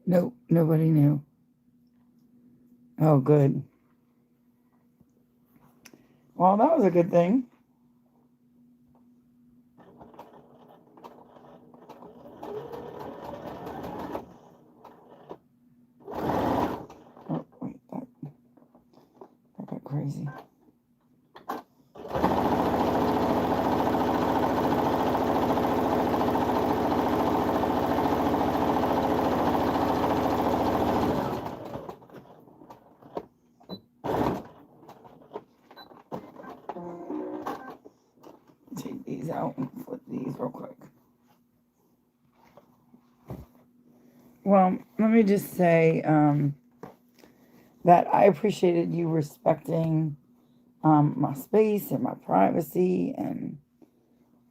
Nope, nobody knew. Oh, good. Well, that was a good thing. Oh, wait, that got crazy. Take these out and flip these real quick. Well, let me just say that I appreciated you respecting my space and my privacy and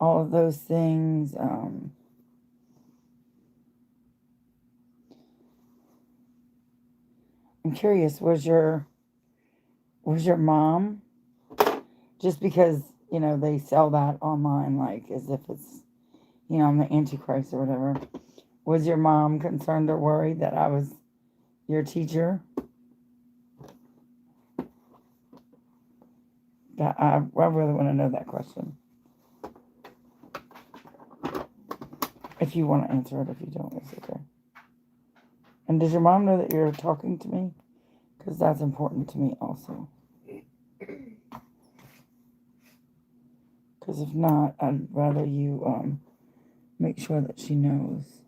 all of those things. I'm curious, was your mom, just because, you know, they sell that online like as if it's, you know, I'm the Antichrist or whatever. Was your mom concerned or worried that I was your teacher? I really want to know that question. If you want to answer it, if you don't, it's okay. And does your mom know that you're talking to me? Because that's important to me also. Because if not, I'd rather you make sure that she knows.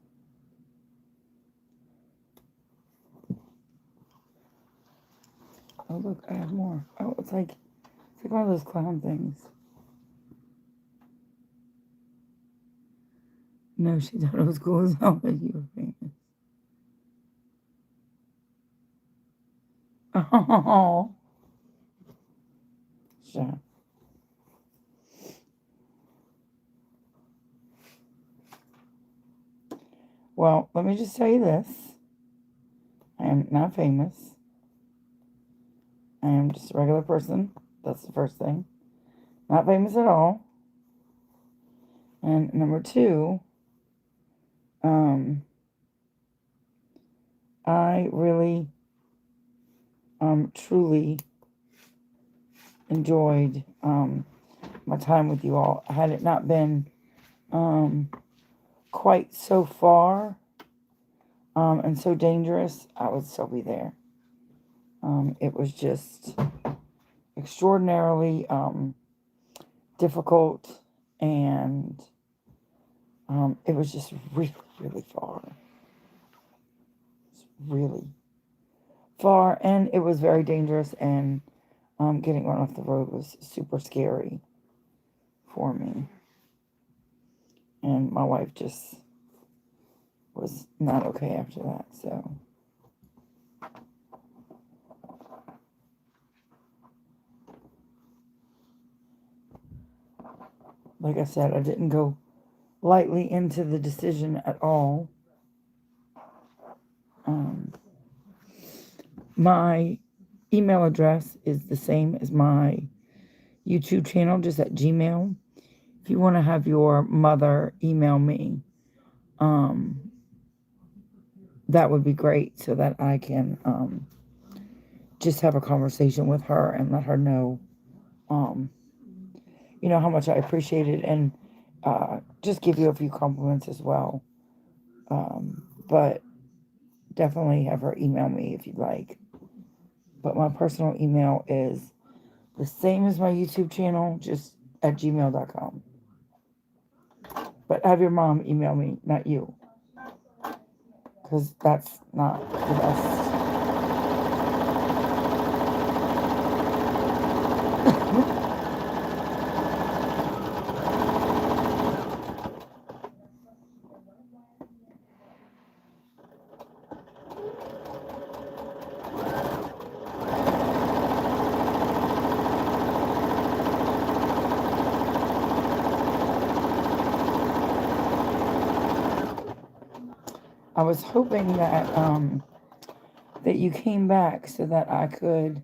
Oh, look, I have more. Oh, it's like one of those clown things. No, she thought it was cool as hell that you were famous. Oh, sure. Well, let me just tell you this. I am not famous. I am just a regular person. That's the first thing. Not famous at all. And number two, I really, truly enjoyed my time with you all. Had it not been quite so far and so dangerous, I would still be there. It was just extraordinarily difficult, and it was just really, really far. It's really far, and it was very dangerous, and getting run off the road was super scary for me. And my wife just was not okay after that, so. Like I said, I didn't go lightly into the decision at all. My email address is the same as my YouTube channel, just at Gmail. If you want to have your mother email me, that would be great, so that I can just have a conversation with her and let her know, you know, how much I appreciate it, and just give you a few compliments as well. But definitely have her email me if you'd like. But my personal email is the same as my YouTube channel, just at gmail.com. But have your mom email me, not you. Because that's not the best. I was hoping that that you came back so that I could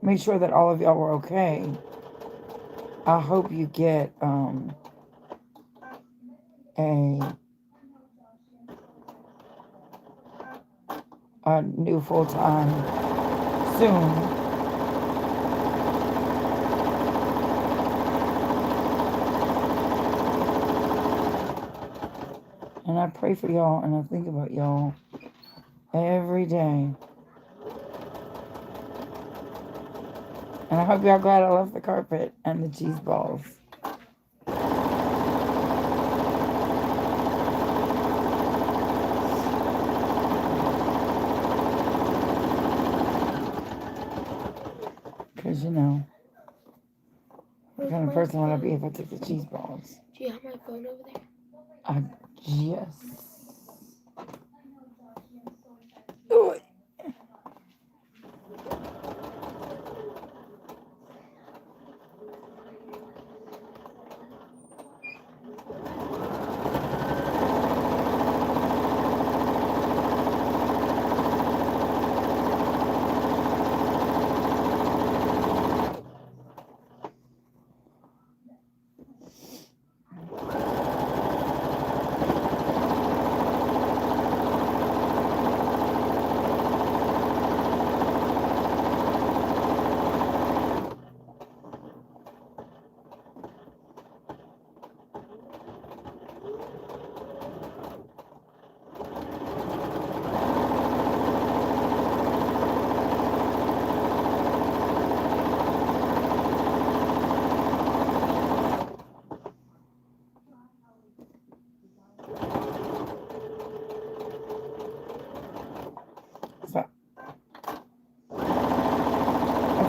make sure that all of y'all were okay. I hope you get a new full-time soon. And I pray for y'all, and I think about y'all every day. And I hope y'all glad I left the carpet and the cheese balls. Because, you know, what kind of person would I be if I took the cheese balls? Do you have my phone over there? Yes. Ooh.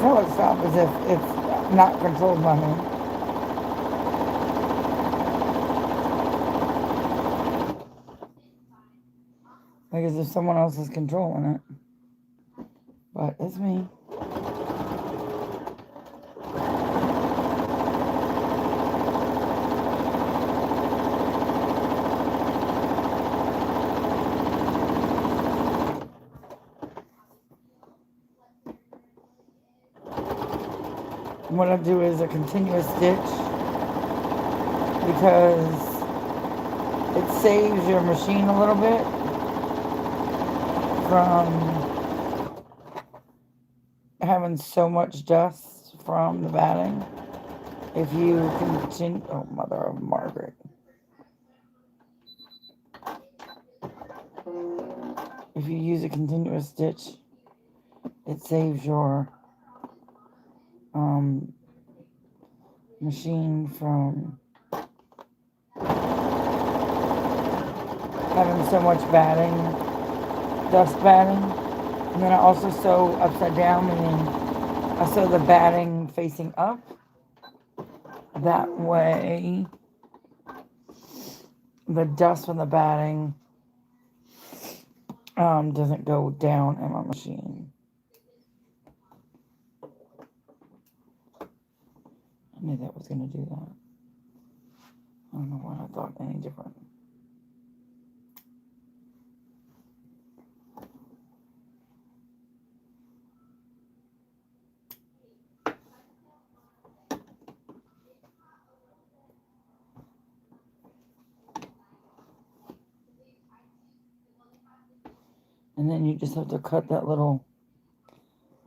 tell it stop is if it's not controlled by me. Like as if someone else is controlling it. But it's me. What I do is a continuous stitch because it saves your machine a little bit from having so much dust from the batting. If you continue, oh mother of Margaret. If you use a continuous stitch, it saves your machine from having so much batting, dust batting. And then I also sew upside down, meaning I sew the batting facing up. That way, the dust from the batting doesn't go down in my machine. I knew that was going to do that. I don't know why I thought any different. And then you just have to cut that little,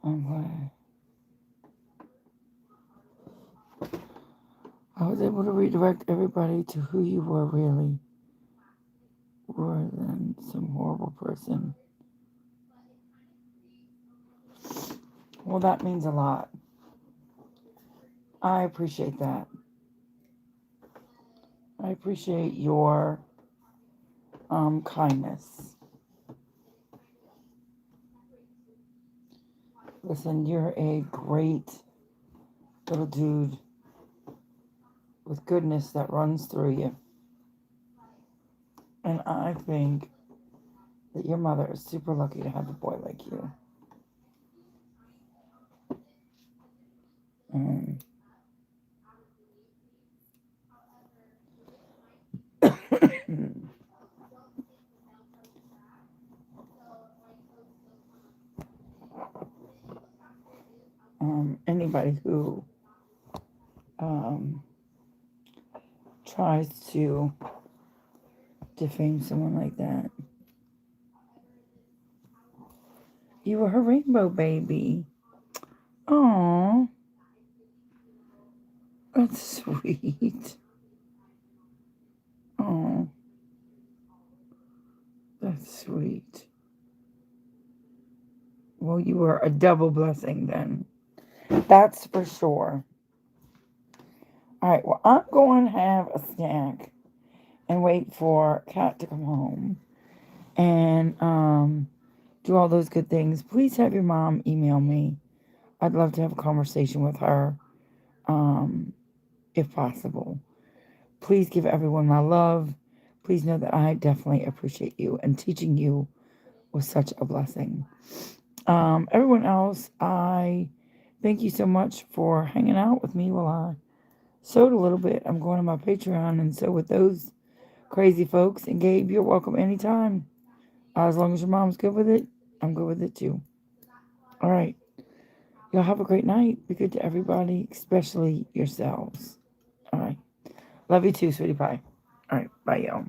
okay. I was able to redirect everybody to who you were really, rather than some horrible person. Well, that means a lot. I appreciate that. I appreciate your kindness. Listen, you're a great little dude with goodness that runs through you. And I think that your mother is super lucky to have a boy like you. Anybody who tries to defame someone like that. You were her rainbow baby. Aww. That's sweet. Oh, that's sweet. Well, you were a double blessing then. That's for sure. All right, well, I'm going to have a snack and wait for Kat to come home and do all those good things. Please have your mom email me. I'd love to have a conversation with her, if possible. Please give everyone my love. Please know that I definitely appreciate you, and teaching you was such a blessing. Everyone else, I thank you so much for hanging out with me while I sewed a little bit. I'm going to my Patreon and sew with those crazy folks. And Gabe, you're welcome anytime. As long as your mom's good with it, I'm good with it too. All right. Y'all have a great night. Be good to everybody, especially yourselves. All right. Love you too, sweetie pie. All right. Bye, y'all.